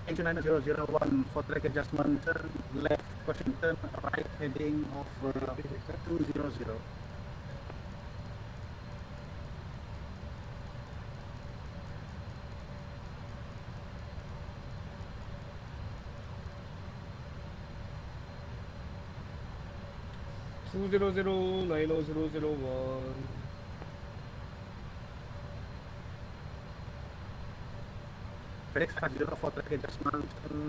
Incheon 9001 for track adjustment, turn left, caution turn right heading of 200. FedEx 50 for track adjustment, turn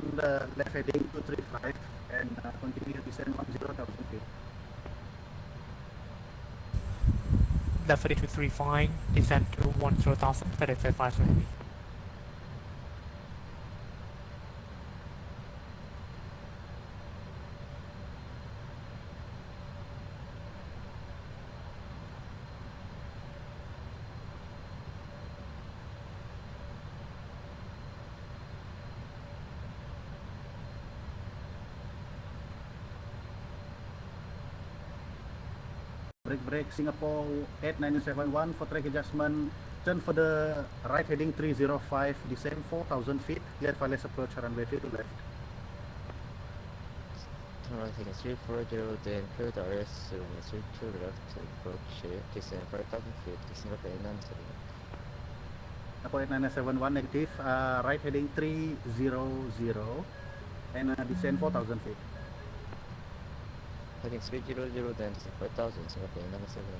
left heading 235 and continue descend 10,000 feet. Left 235, descend to 10,000, FedEx 520. Break Singapore 8971 for track adjustment, turn for the right heading 305, descend 4,000 feet, clear wireless approach runway 3 to left. Turn right heading 340, then clear the RS runway 3 to left, approach, descend 5,000 feet, Singapore 8971. Singapore 8971 negative, right heading 300 and descend 4,000 feet. Heading 300, then descend 5,000, Singapore 8971.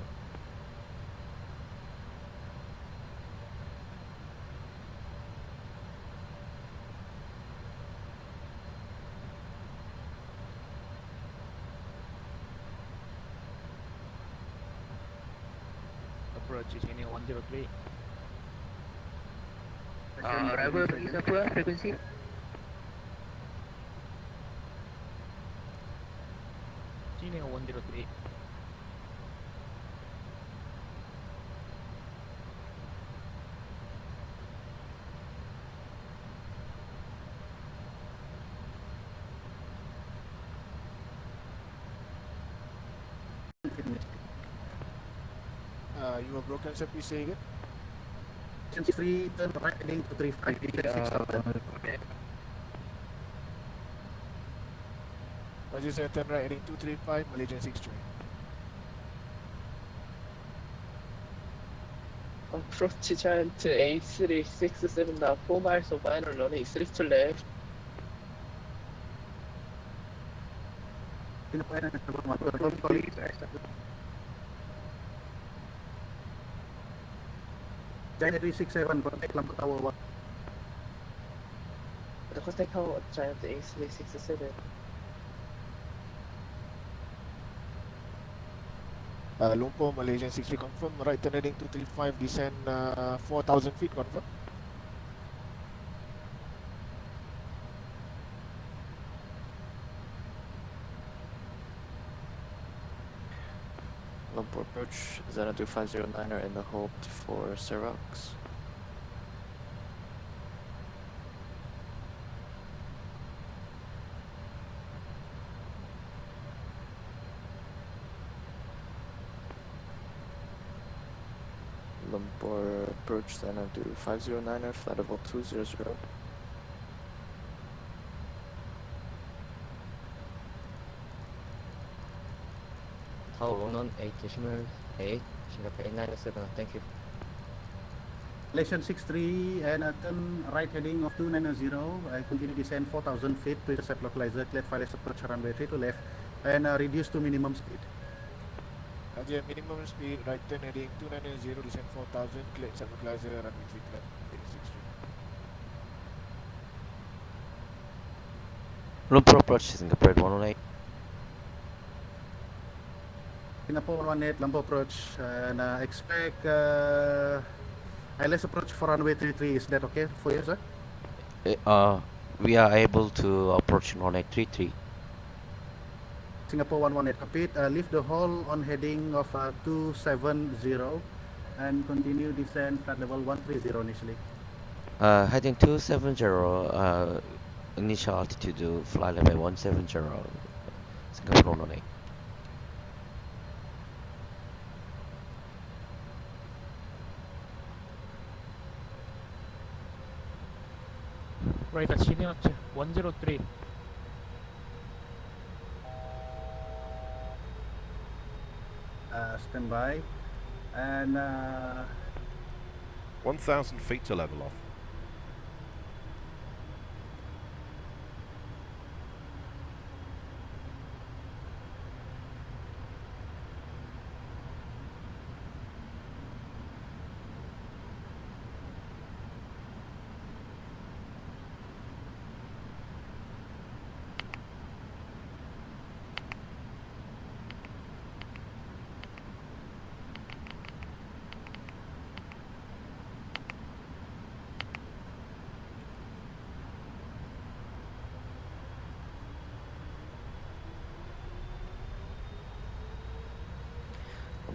Approach Incheon 103. Arrival Singapore, frequency. Incheon 103. You were broken, sir. Please say again. 3, turn right heading 235, Roger, sir. Turn right heading 235, Malaysian 63. Approach giant to A367 now 4 miles of final running 6 to left. Giant 367, contact Lampur Tower 1. The contact tower giant A367. Lumpur, Malaysian 63, confirm. Right turn heading 235, descend 4,000 feet, confirm. Lumpur approach, Xanadu 509er in the hold for Xerox. Lumpur approach, Xanadu 509er, flight level 200. Tower 118, decimal 8, Singapore 8907, thank you. Malaysian 63 and turn right heading of 290, continue descend 4,000 feet to intercept localizer, clear wireless approach runway 3 to left and reduce to minimum speed. Roger, minimum speed, right turn heading 290, descend 4,000, clear intercept localizer, runway 3 to left, 63. Lumpur approach Singapore 118. Singapore 118, Lumpur approach and expect ILS approach for runway 33. Is that okay for you, sir? We are able to approach 1833. Singapore 118, repeat, leave the hole on heading of 270 and continue descend flight level 130 initially. Heading 270, initial altitude to flight level 170, Singapore 118. Radar senior 103. Stand by. And 1,000 feet to level off.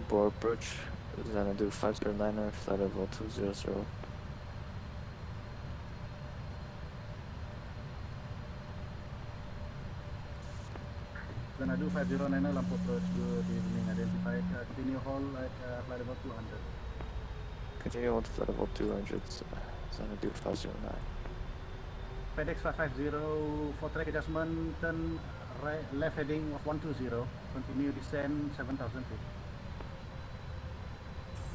Board approach, Xanadu 509er, flight level 200. Xanadu 509, lampu approach, good evening, identified, continue hold at flight level 200. Continue on to flight level 200, Xanadu 509. FedEx 550, for track adjustment, turn right, left heading of 120, continue descend 7,000 feet.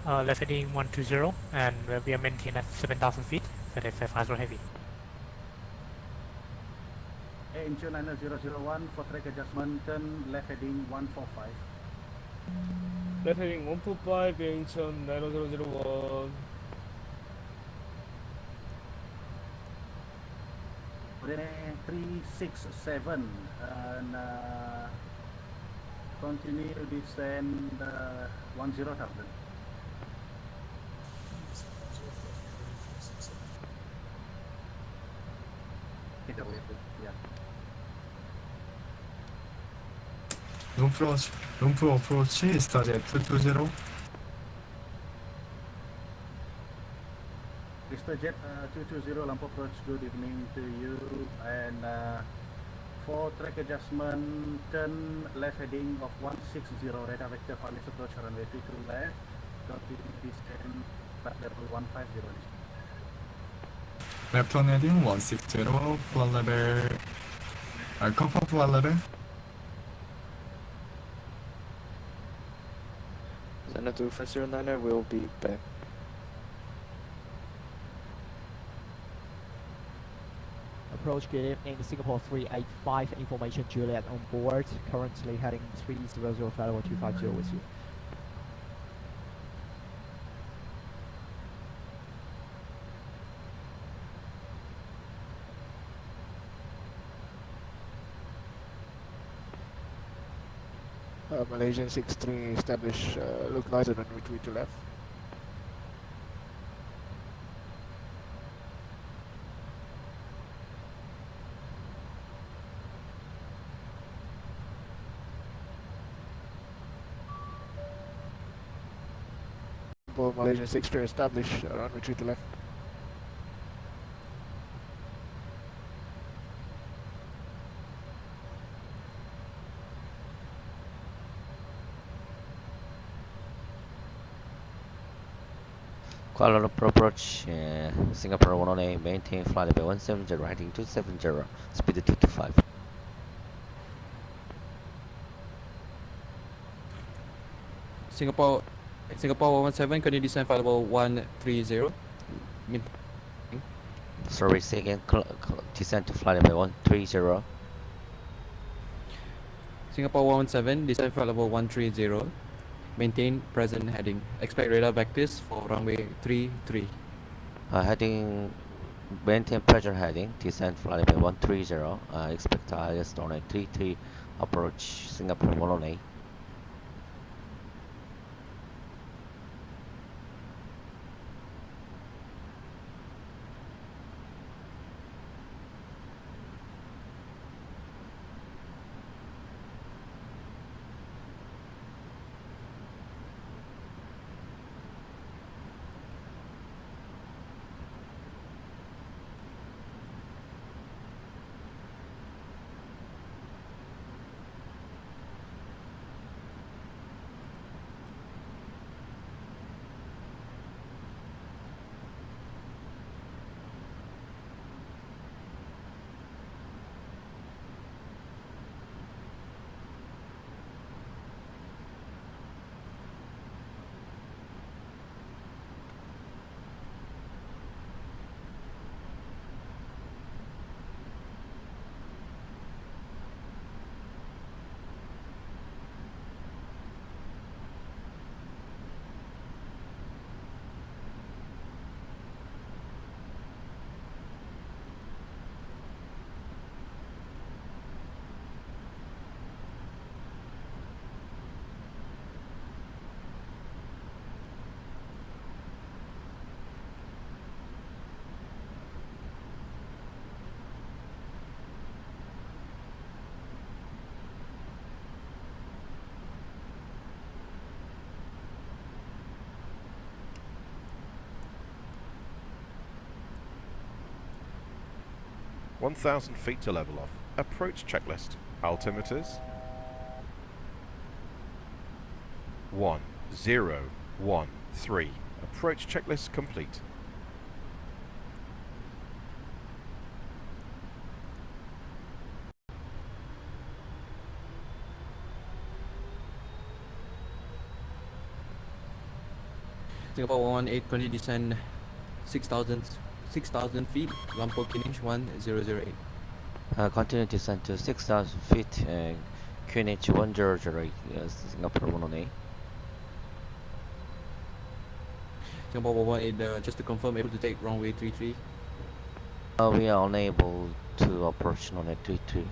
Left heading 120, and we are maintained at 7,000 feet. FedEx 550 heavy. Incheon 9001, for track adjustment, turn left heading 145. Left heading 145, Incheon 9001. Then 367, and continue descend 10,000. Yeah. lumpur approach, Starjet 220. Mr. Jet 220, lampu approach, good evening to you. And for track adjustment, turn left heading of 160, radar vector Phoenix approach runway 32 left, continue descend flight level 150. Left turn heading 160, flight level, confirm flight level. Xanadu 509er will be back. Approach, good evening, Singapore 385, information Juliet on board, currently heading 300, flight level 250 with you. Malaysian 63 establish localizer and retreat to left. Malaysian 63 establish run retreat to left. Kuala Lumpur approach, Singapore 118, maintain flight level 170, heading 270, speed 225. Singapore 117, continue descend flight level 130. Sorry, say again, descend to flight level 130. Singapore 117, descend flight level 130. Maintain present heading. Expect radar vectors for runway 33. Heading, maintain pressure heading, descend flight level 130. Expect highest on a 33 approach, Singapore 118. 1,000 feet to level off. Approach checklist. Altimeters. 1013. Approach checklist complete. Singapore 1820 descend 6,000 feet, lumpur QNH 1008. Continue descent to 6,000 feet, QNH 1008, Singapore 118. Singapore 118, just to confirm, able to take runway 33. We are unable to approach runway 33.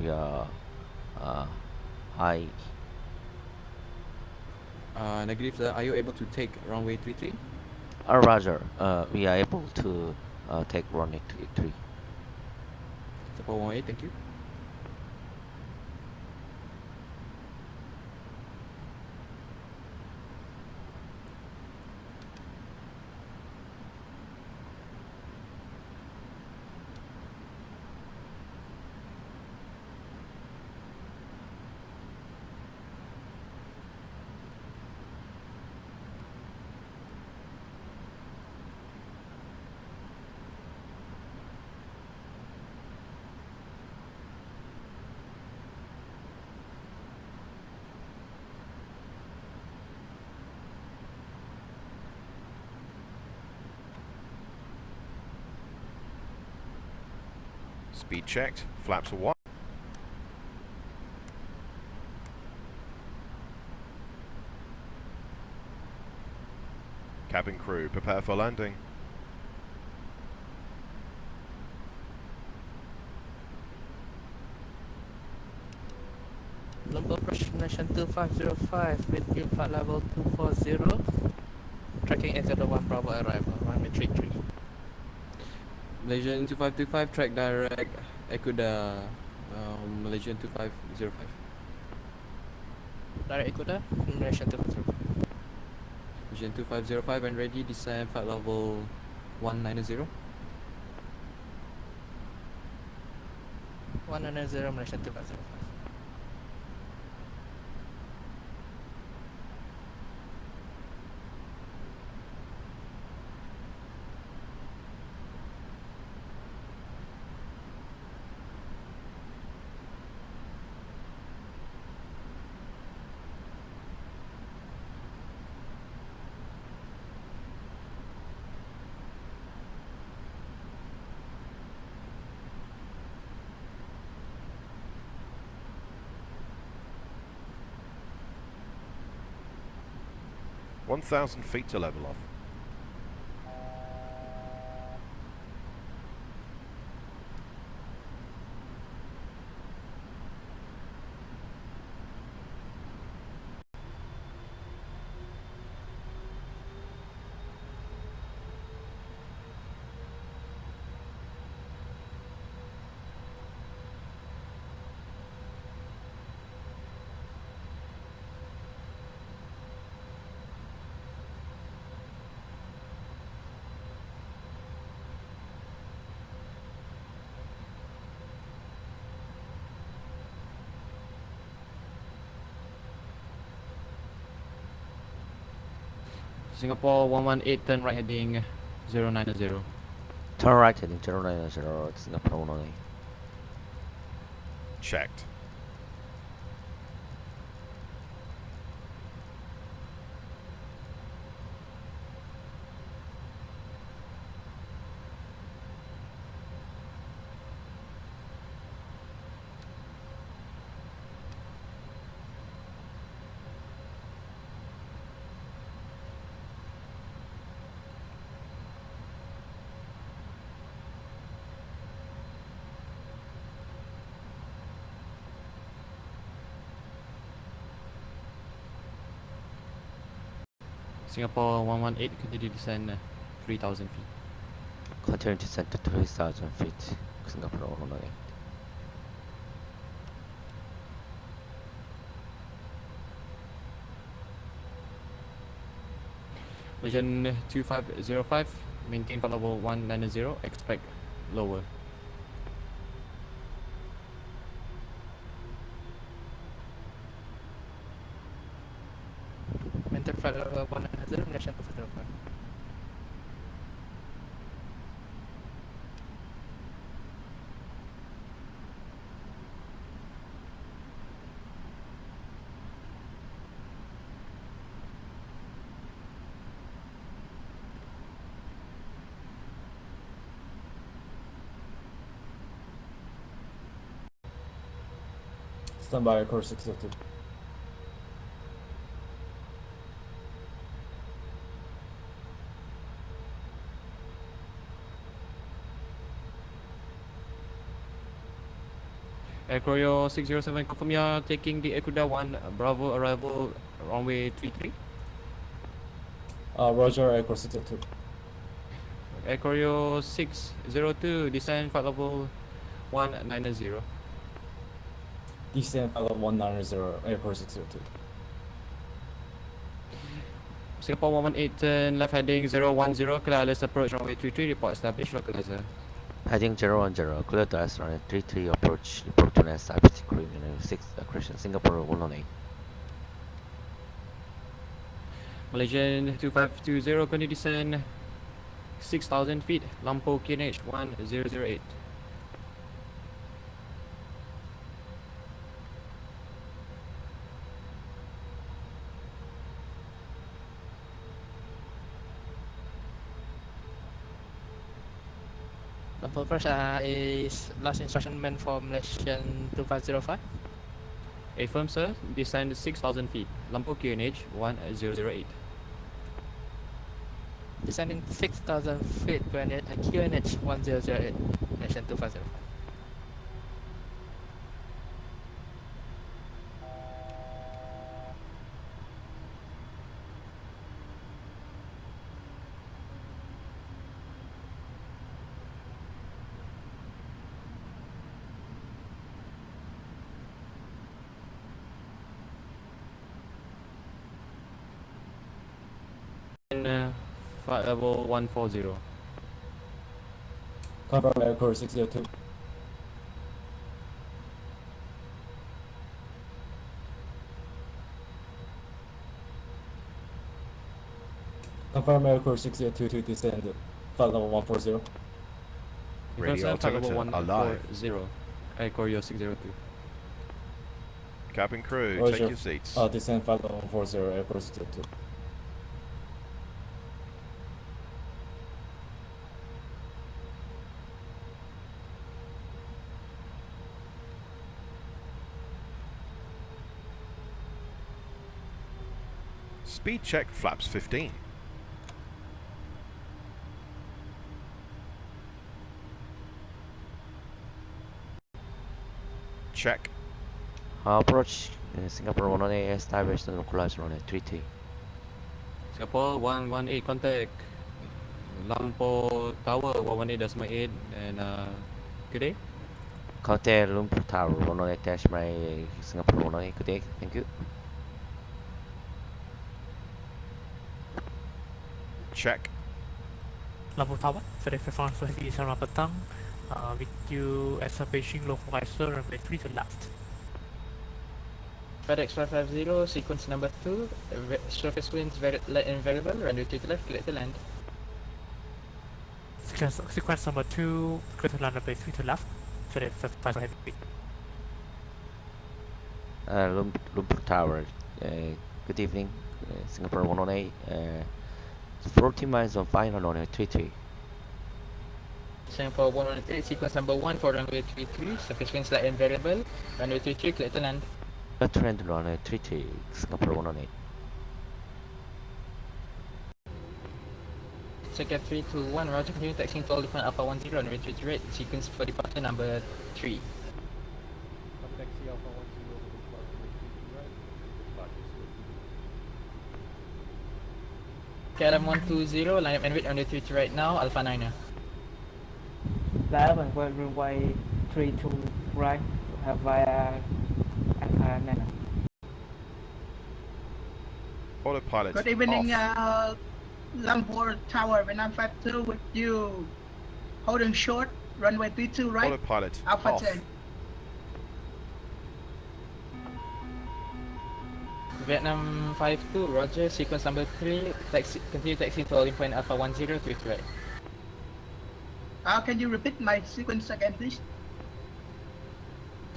We are high. Negative, sir. Are you able to take runway 33? Roger. We are able to take runway 33. Singapore 118, thank you. Speed checked. Flaps are 1. Cabin crew, prepare for landing. Lumpur approach nation 2505 with view flight level 240. Tracking AZ1 Bravo arrival, runway 33. Malaysian 2525, track direct, Ecuador, Malaysian 2505. Direct Ecuador, Malaysian 2505. Malaysian 2505 and ready, descend flight level 190. 190 Malaysian 2505. $1,000 feet to level off. Singapore 118, turn right heading 090. Turn right heading 090, Singapore 118. Checked. Singapore 118, continue descend 3,000 feet. Continue descent to 3,000 feet, Singapore 118. Malaysian 2505, maintain flight level 190, expect lower. flight level 190, descent to 505. Stand by course 602. Air Choreo 607, confirm you are taking the Akuda 1 Bravo arrival runway 33. Roger, Air Course 602. Air Choreo 602, descend flight level 190. Descend flight level 190, Air Course 602. Singapore 118, turn left heading 010, clear let's approach runway 33, report established, localizer. Heading 010, clear to S runway 33, approach, report to S, IPC crew, 6, correction, Singapore 118. Malaysian 2520, continue descend 6,000 feet, Lumpur QNH 1008. Lumpur pressure is last instruction meant for Malaysian 2505. Affirm sir, descend 6,000 feet, Lumpur QNH 1008. Descending 6,000 feet, QNH 1008, Malaysian 2505. Flight level 140. Confirm Air Course 602. Confirm Air Course 602 to descend flight level 140. Radio altimeter alive. 140, Air Choreo 602. Cabin crew, Roger. take your seats. Descend flight level 140, Air Course 602. Speed check flaps 15. Check. Approach Singapore 118, establish the localizer runway 33. Singapore 118, contact Lumpur Tower 118.8 and good day. Contact Lumpur Tower 118 my Singapore 118, good day, thank you. Check. Lumpur Tower, verify flight selamat petang. With you establishing localizer runway 3 to left. FedEx 550, sequence number 2, surface winds light and variable, runway 3 to left, clear to land. Sequence number 2, clear to land runway 3 to left. FedEx 5 heavy. Lumpur Tower, good evening, Singapore 118, 40 miles of final runway 33. Singapore 118, sequence number 1 for runway 33, surface winds light and variable, runway 33, clear to land. Trend runway 33, Singapore 118. Second 321, roger, continue taxiing to Elephant Alpha 10, runway 33 right, sequence for departure number 3. Taxi Alpha 10 over the flight right. KLM 120, line up and wait, runway 33 right now, Alpha 9er. Line up and wait, runway 32 right, have via Alpha 9. Autopilot. Good evening, off. Lumpur Tower, Vietnam 52 with you. Holding short, runway 32 right. Autopilot Alpha off. 10. Vietnam 52, roger, sequence number 3, taxi, continue taxi to holding point Alpha 10 to right. Can you repeat my sequence again, please?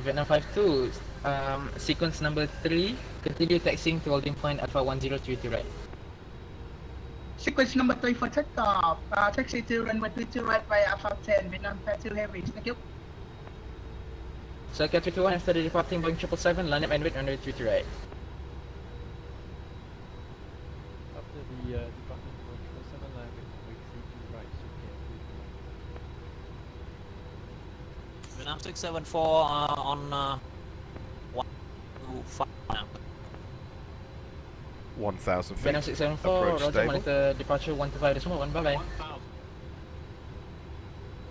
Vietnam 52, sequence number 3, continue taxiing to holding point Alpha 10 to right. Sequence number 3 for takeoff, taxi to runway 22 right via Alpha 10, Vietnam 52 heavy, thank you. Circle 321 after the departing Boeing 777, land up and wait runway 22 right. After the departing Boeing 777, land with runway 32 right, Vietnam 674 on 125 now. 1,000 feet. Vietnam 674, Approach roger, stable. monitor departure 125.1, bye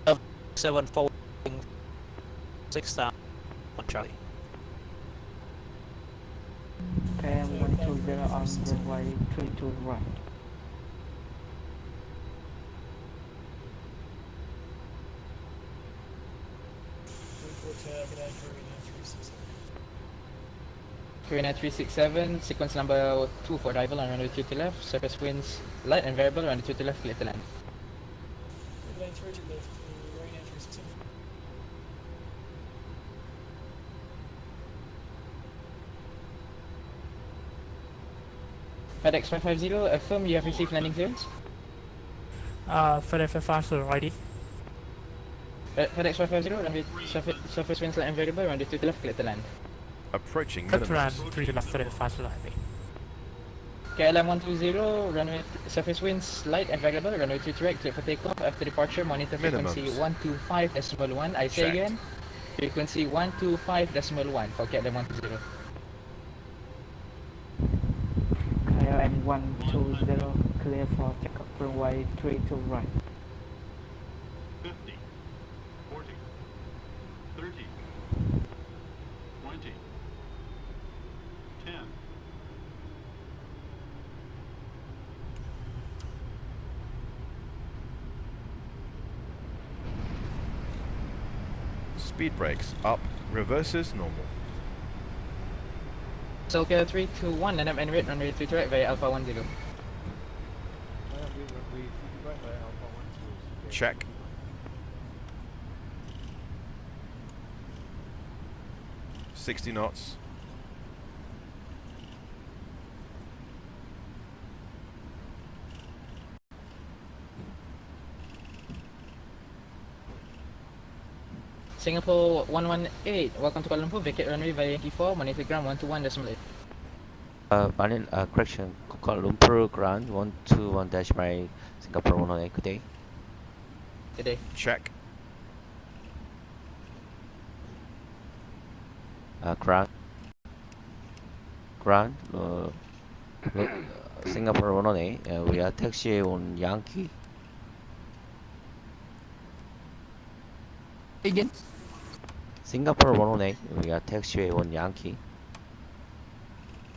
bye. 74 6,000 on Charlie. KM 120 on runway 32 right. Korean 367, sequence number 2 for arrival on runway 2 to left, surface winds light and variable, runway 2 to left, clear to land. FedEx 550, affirm you have received landing clearance. FedEx faster, ready. FedEx 550, runway surface winds light and variable, runway 2 to left, clear to land. Approaching Cut to land, minimums. 3 to left, FedEx faster, heavy. KLM 120, runway surface winds light and variable, runway 2 to right, clear for takeoff. After departure, monitor frequency Minimums. 125.1. I say Checked. again, frequency 125.1 for KLM 120. KLM 120, clear for takeoff runway 32 right. 50, 40, 30, 20, 10. Speed brakes up, reverses normal. So KL 321, land up and wait, runway 2 to right via Alpha 10. Land with runway 32 right via Alpha 10. Check. $60 knots. Singapore 118, welcome to Kuala Lumpur, vacate runway via Yankee 4, monitor ground 121.8. Correction, Kuala Lumpur ground 121-by Singapore 118, good day. Good day. Check. Ground, Singapore 118, we are taxi on Yankee. Again? Singapore 118, we are taxiway on Yankee.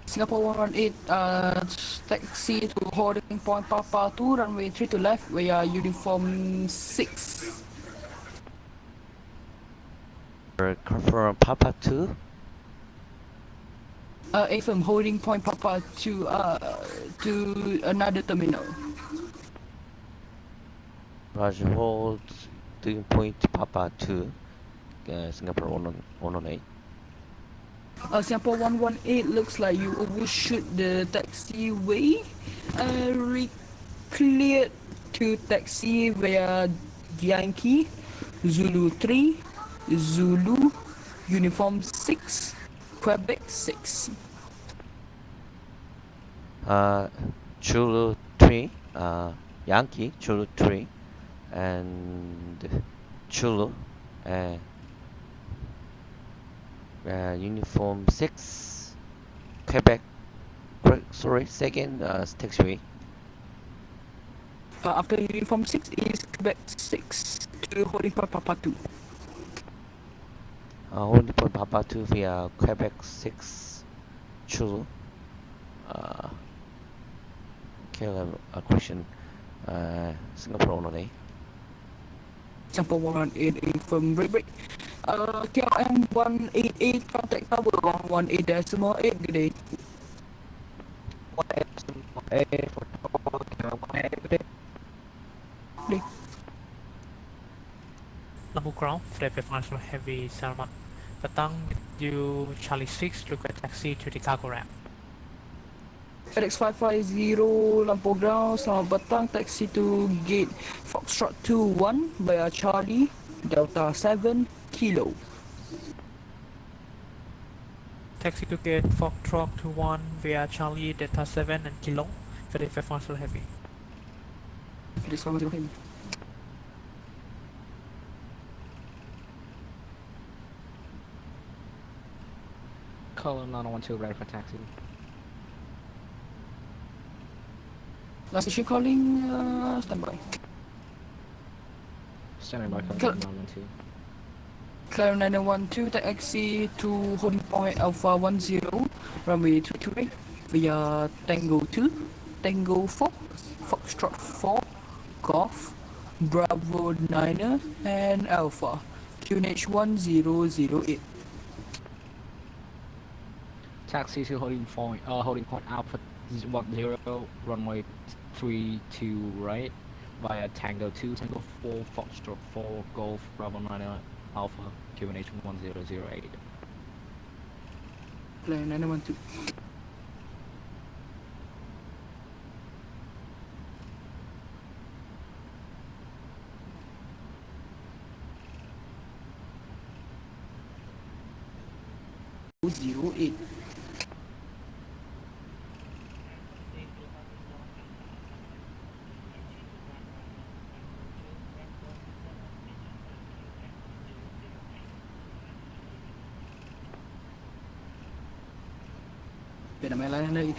Singapore 118, taxi to holding point Papa 2, runway 3 to left, we are uniform 6. Confirm Papa 2. AFM holding point Papa 2 to another terminal. Roger, hold doing point Papa 2, Singapore 118. Singapore 118 looks like you overshoot the taxiway. Cleared to taxi via Yankee, Zulu 3, Zulu, Uniform 6, Quebec 6. Chulu 3, Yankee, Chulu 3, and Chulu, Uniform 6, Quebec, sorry, second taxiway. After Uniform 6 is Quebec 6 to holding point Papa 2. Holding point Papa 2 via Quebec 6, Chulu. Okay, I have a question. Singapore 118. Singapore 118 from Break. KLM 188 contact tower on 18.8, good day. A for Toga, Lampu ground, flight for heavy Salmon. Petang, you Charlie 6, request taxi to the cargo ramp. FedEx 550 Lampu Ground, selamat petang, taxi to gate Foxtrot 21 via Charlie, Delta 7 Kilo. Taxi to gate Foxtrot 21 via Charlie, Delta 7 and Kilo, FedEx 550 heavy. FedEx 550 Heavy. Color 912 ready for taxi. Last station calling, standby. Standing by Cl- color 912. Clear 912, taxi to holding point Alpha 10, runway 22 right, via Tango 2, Tango 4, Foxtrot 4, Golf, Bravo 9 and Alpha, QNH 1008. Taxi to holding point Alpha 10, runway 32 right, via Tango 2, Tango 4, Foxtrot 4, Golf, Bravo 9 Alpha, QNH 1008. Clear 912. .08. Beda main lain lagi.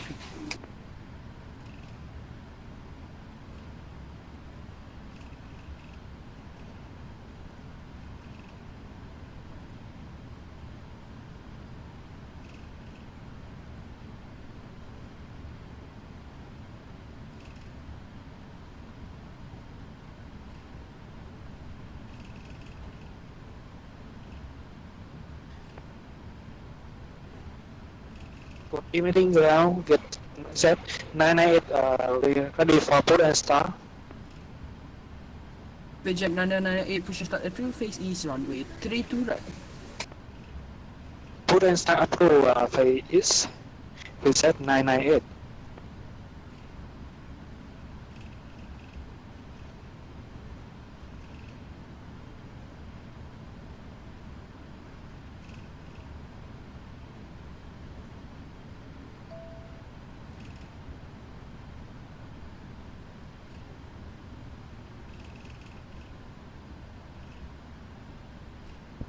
Good evening, ground. Get set 998 ready for put and start. Vijet 998 push start April, face east runway 32 right. Put and start approve phase is reset 998.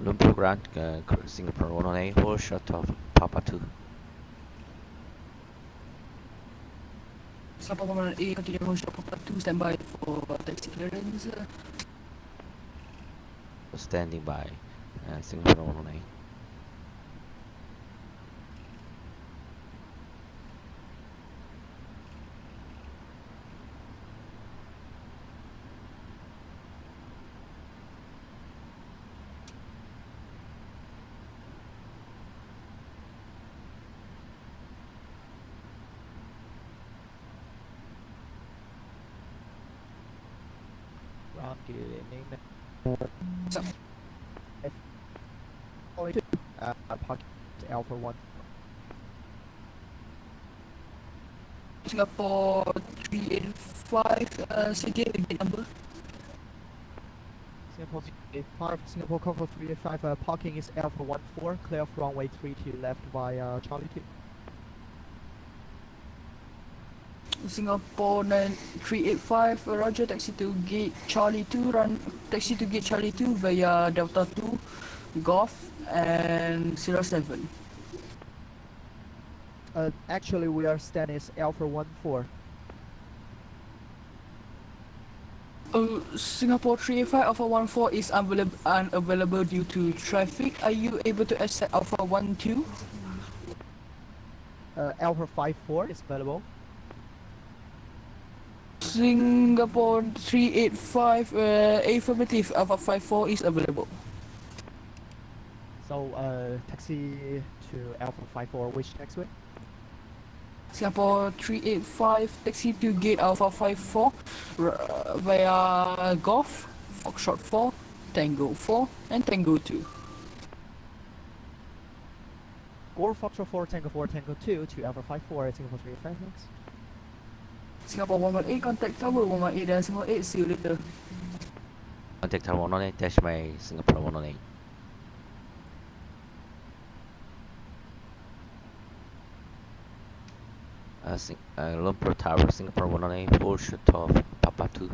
Lumpur ground, Singapore 118, hold short of Papa 2. Sapa Paman A continue hold short Papa 2, standby for taxi clearance. Standing by, Singapore 118. Good evening. Pocket Alpha 1. Singapore 385, city gate number. Singapore 385, Singapore Cover 385, parking is Alpha 14, clear from runway 32 left via Charlie 2. Singapore 385, Roger, taxi to gate Charlie 2, taxi to gate Charlie 2 via Delta 2, Golf and Sierra 7. Actually, we are standing as Alpha 14. Singapore 385 Alpha 14 is unavailable due to traffic. Are you able to accept Alpha 12? Alpha 54 is available. Singapore 385 affirmative, Alpha 54 is available. So taxi to Alpha 54, which taxiway? Singapore 385, taxi to gate Alpha 54 via Golf, Foxtrot 4, Tango 4, and Tango 2. Gore Foxtrot 4, Tango 2 to Alpha 54, Singapore 385 next. Singapore 118, contact tower 118 dan Singapore 8, see you later. Contact tower 118 dash by Singapore 118. Lumpur Tower, Singapore 118, full shoot of Papa 2.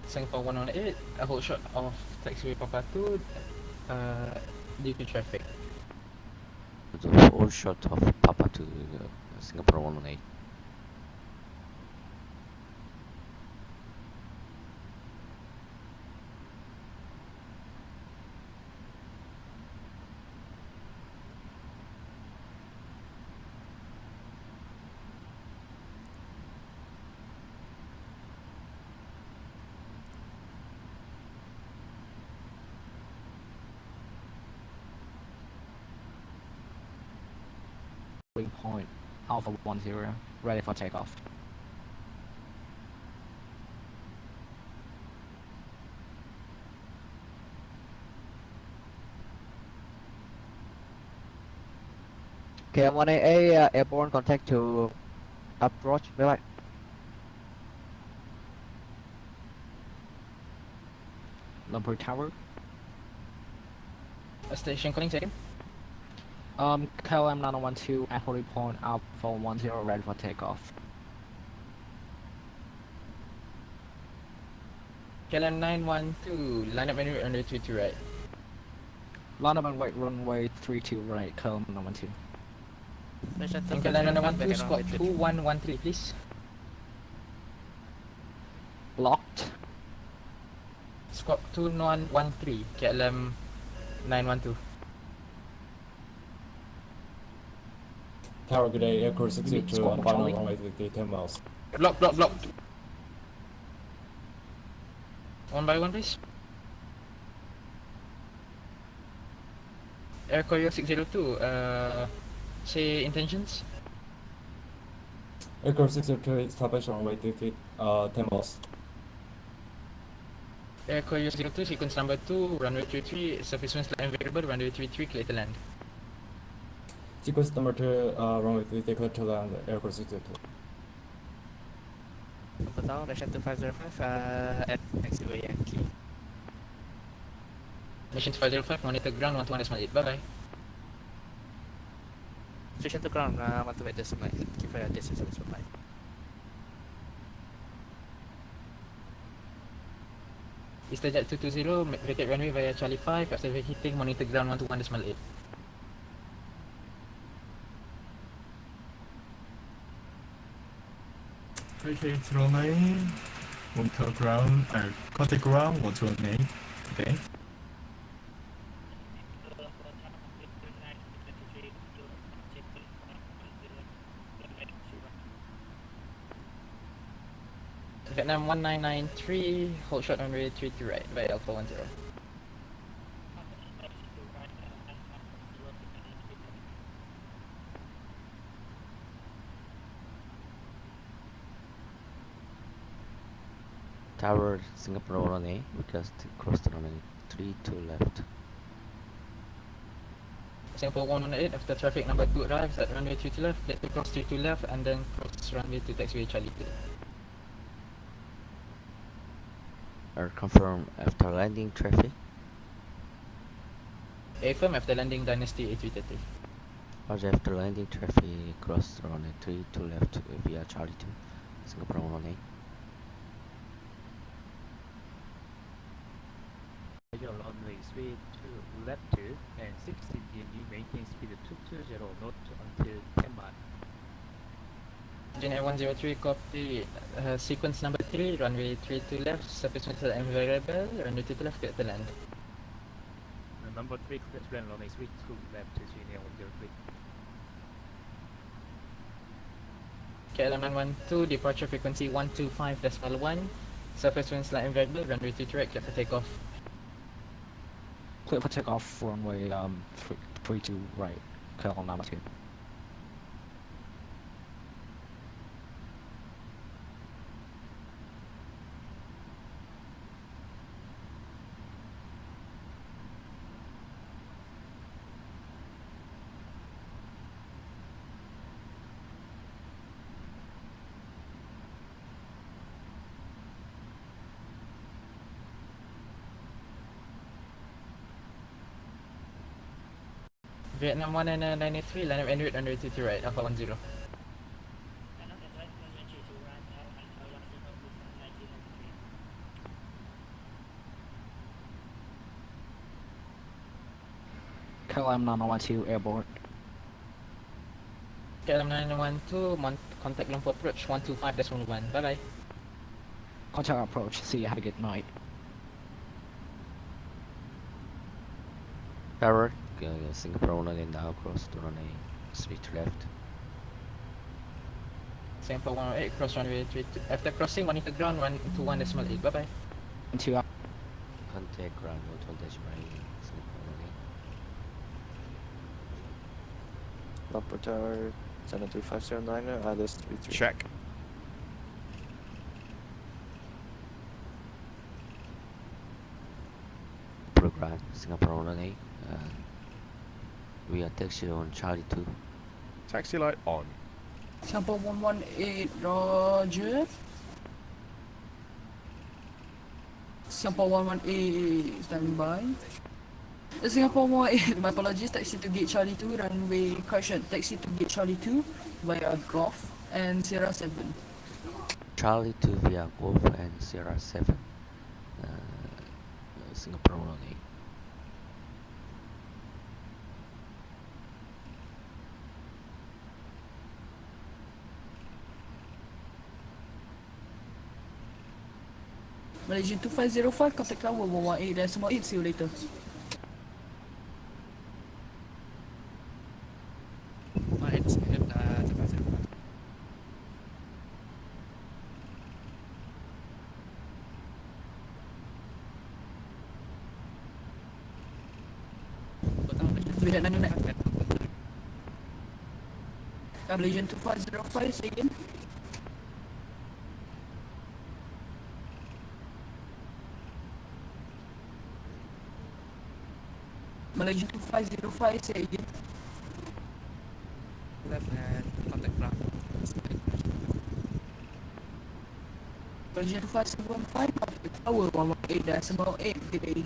Singapore 118, a whole shot of taxiway Papa 2 due to traffic. The full shot of Papa 2, Singapore 118. Point Alpha 10, ready for takeoff. KM1AA airborne contact to approach black. Lumpur Tower. A station calling second. KLM 912 at holding point Alpha 10, ready for takeoff. KLM 912, line up and route under 22 right. Line up and wait, runway 32 right, KLM 912. KLM 912, squawk 2113 please. Locked. Squawk 2113, KLM 912. Tower, good day. Aircraft 602 on final runway 10 miles. Block. One by one, please. Air Courier 602, say intentions. Aircraft 602 establish runway 10 miles. Air Courier 02, sequence number 2, runway 33, surface winds line variable, runway 33, clear to land. Sequence number 2, runway 33, clear to land, aircraft 602. Tower, Mission 2505, at taxiway Yankee. Mission 2505, monitor ground 121.8, bye bye. Station to ground, 128.8, keep a distance of 5. EasterJet 220, vacate runway via Charlie 5, after vacating, monitor ground 121.8. Vacate runway, monitor ground, contact ground 128, okay. Vietnam 1993, hold short runway 32 right, via Alpha 10. Tower, Singapore 118, request to cross the runway 3 to left. Singapore 118, after traffic number 2 arrives at runway 3 to left, get to cross 3 to left, and then cross runway to taxiway Charlie 2. Confirm after landing traffic. Affirm after landing Dynasty A330. Roger, after landing traffic, cross runway 3 to left via Charlie 2, Singapore 118. Your runway speed to left 2 and 16 DMD maintain speed 220 knot until 10 miles. Engineer 103, copy. Sequence number 3, runway 3 to left, surface winds and variable, runway 2 to left, get to land. Number 3, clear to land, runway 3 to left to Engineer 103. KLM 912, departure frequency 125.1, surface winds light and variable, runway 3 to right, clear for takeoff. Clear for takeoff, runway 32 right, KLM 912. Vietnam 1 and 983, line up en route under 22 right, Alpha 10. KLM 912 airborne. KLM 912, contact lumpur approach 125.1. Bye bye. Contact approach. See you. Have a good night. Error. Singapore 1 again now cross to runway 3 to left. Singapore 108, cross runway 3 to, after crossing 1 into ground 121.8. Bye bye. 2 up. Contact ground 1 right. Lumpur Tower 73509, ILS 33. Check. Program Singapore 118. We are taxi on Charlie 2. Taxi light on. Singapore 118, roger. Singapore 118, standing by. Singapore 118, my apologies, taxi to gate Charlie 2, runway, correction, taxi to gate Charlie 2 via Golf and Sierra 7. Charlie 2 via Golf and Sierra 7. Singapore 118. Malaysian 2505, contact tower 118.8, see you later. Malaysian 2505, say again. Malaysian 2505, say again. Left hand, contact ground. Malaysian 2515, contact tower 118.8, delay.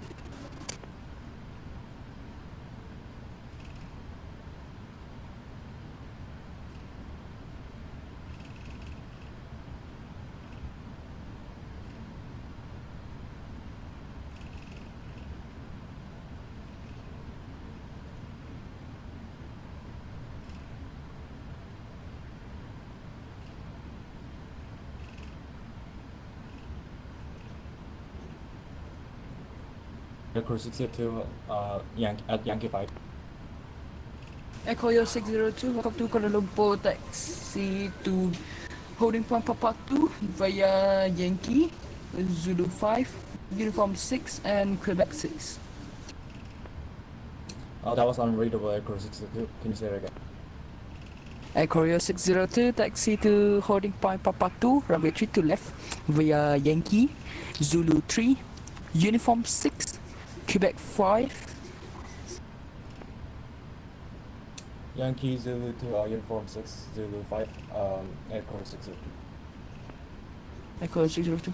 Echo 602 at Yankee 5. Echo Yo 602, welcome to Kuala Lumpur, taxi to holding point Papa 2 via Yankee, Zulu 5, Uniform 6 and Quebec 6. That was unreadable, Echo 602. Can you say that again? Echo Yo 602, taxi to holding point Papa 2, runway 3 to left via Yankee, Zulu 3, Uniform 6, Quebec 5. Yankee Zulu to Uniform 6, Zulu 5, Echo 602. Echo 602.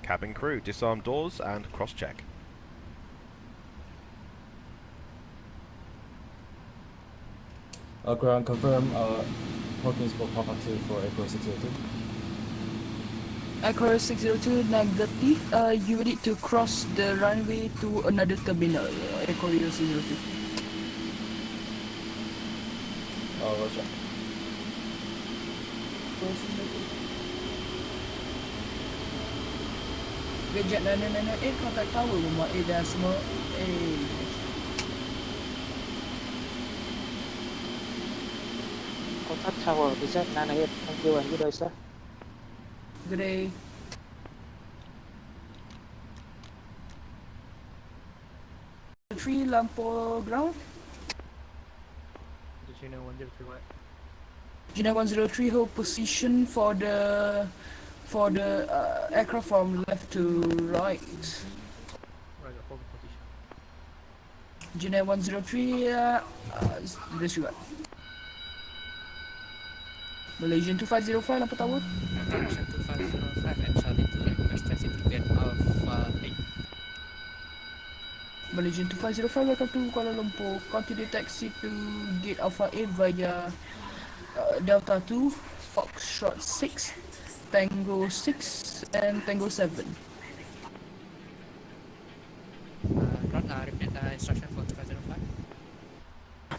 Cabin crew, disarm doors and cross-check. Ground confirm, parking spot Papa 2 for Echo 602. Echo 602 negative. You need to cross the runway to another terminal. Echo 602. Oh, Roger. Vietjet 9998 contact tower 18.8. Contact tower, B738. Thank you and good day, sir. Good day. Three lumpur ground. Gina 103 right. Gina 103 hold position for the aircraft from left to right. Roger, hold position. Gina 103 disregard. Malaysian 2505 lumpur tower. Malaysian 2505 and Charlie 2 request taxi to get Alpha 8. Malaysian 2505 welcome to Kuala Lumpur. Continue taxi to gate Alpha 8 via Delta 2, Foxtrot 6, Tango 6 and Tango 7. Repeat the instruction for 2505.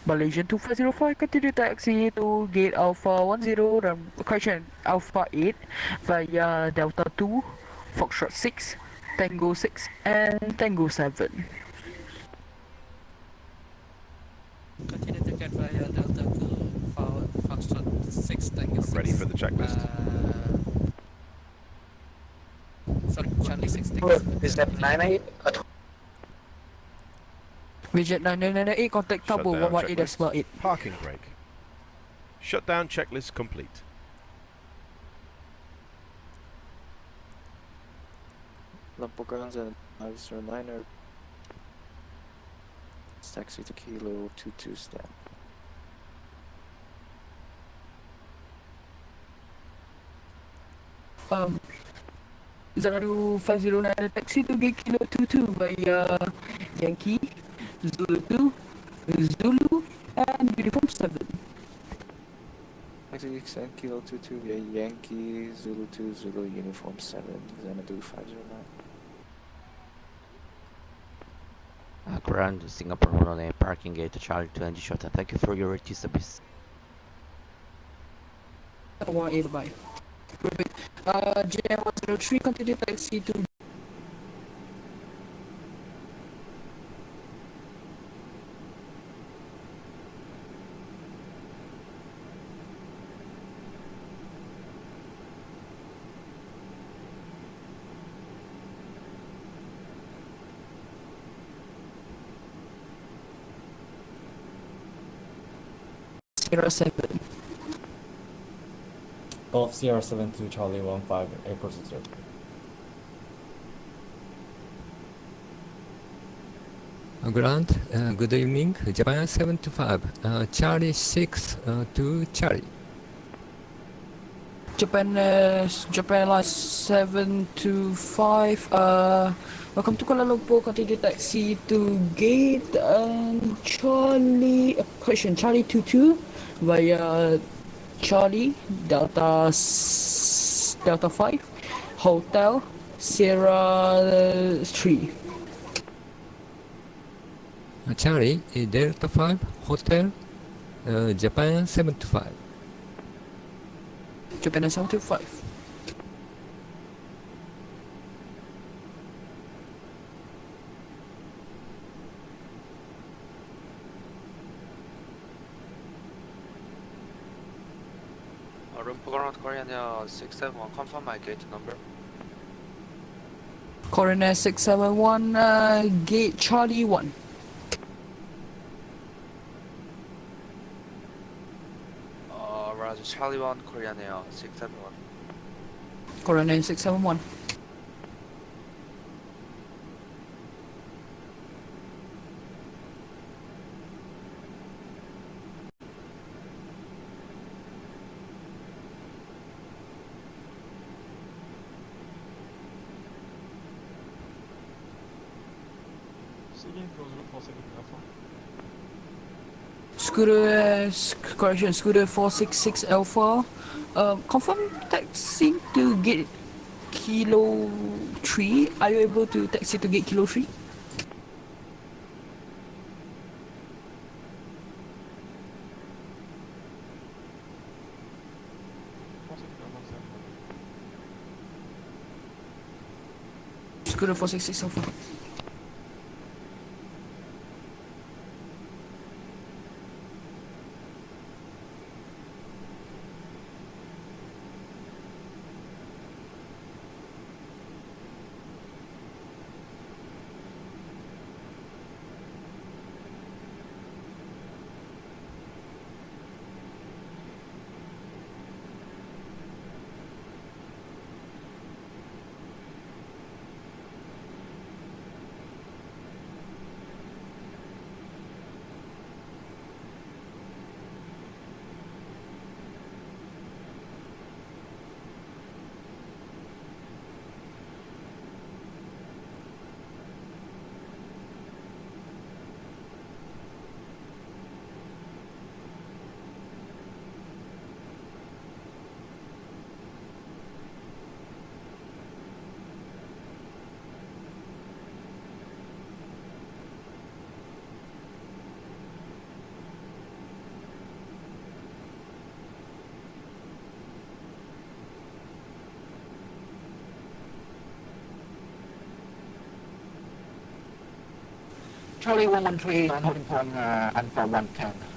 Malaysian 2505 continue taxi to gate Alpha 10, correction, Alpha 8 via Delta 2, Foxtrot 6, Tango 6 and Tango 7. Continue to get via Delta 2, Foxtrot 6, Tango 6. Ready for the checklist. Sorry, Charlie 6, Tango 7. B798. Vietjet 9998 contact tower 118.8. Parking brake. Shutdown checklist complete. Lumpur grounds and 509er. Taxi to Kilo 22 stand. Zararu 509 taxi to gate Kilo 22 via Yankee, Zulu 2, Zulu and Uniform 7. Taxi extend Kilo 22 via Yankee, Zulu 2, Zulu Uniform 7, Xanadu 509. Ground Singapore 108 parking gate to Charlie 2 NG Shota. Thank you for your RT service. 18 bye. Perfect. JM103 continue taxi to Sierra 7. Golf Sierra 72 Charlie 15 Airport 60. Grant, good evening. Japan 725, Charlie 6 to Charlie. Japan Line 725. Welcome to Kuala Lumpur. Continue taxi to gate Charlie. Question Charlie 22 via Charlie Delta 5 Hotel Sierra 3. Charlie Delta 5 Hotel Japan 725. Japan 725. Lumpur ground Korean 671, confirm my gate number. Coroner 671 gate Charlie 1. Roger, Charlie 1, Korean Air 671. Coroner 671. Scooter 466 Alpha. Confirm taxi to gate Kilo 3. Are you able to taxi to gate Kilo 3? Scooter 466 Alpha. Charlie 113 on holding point Alpha 110.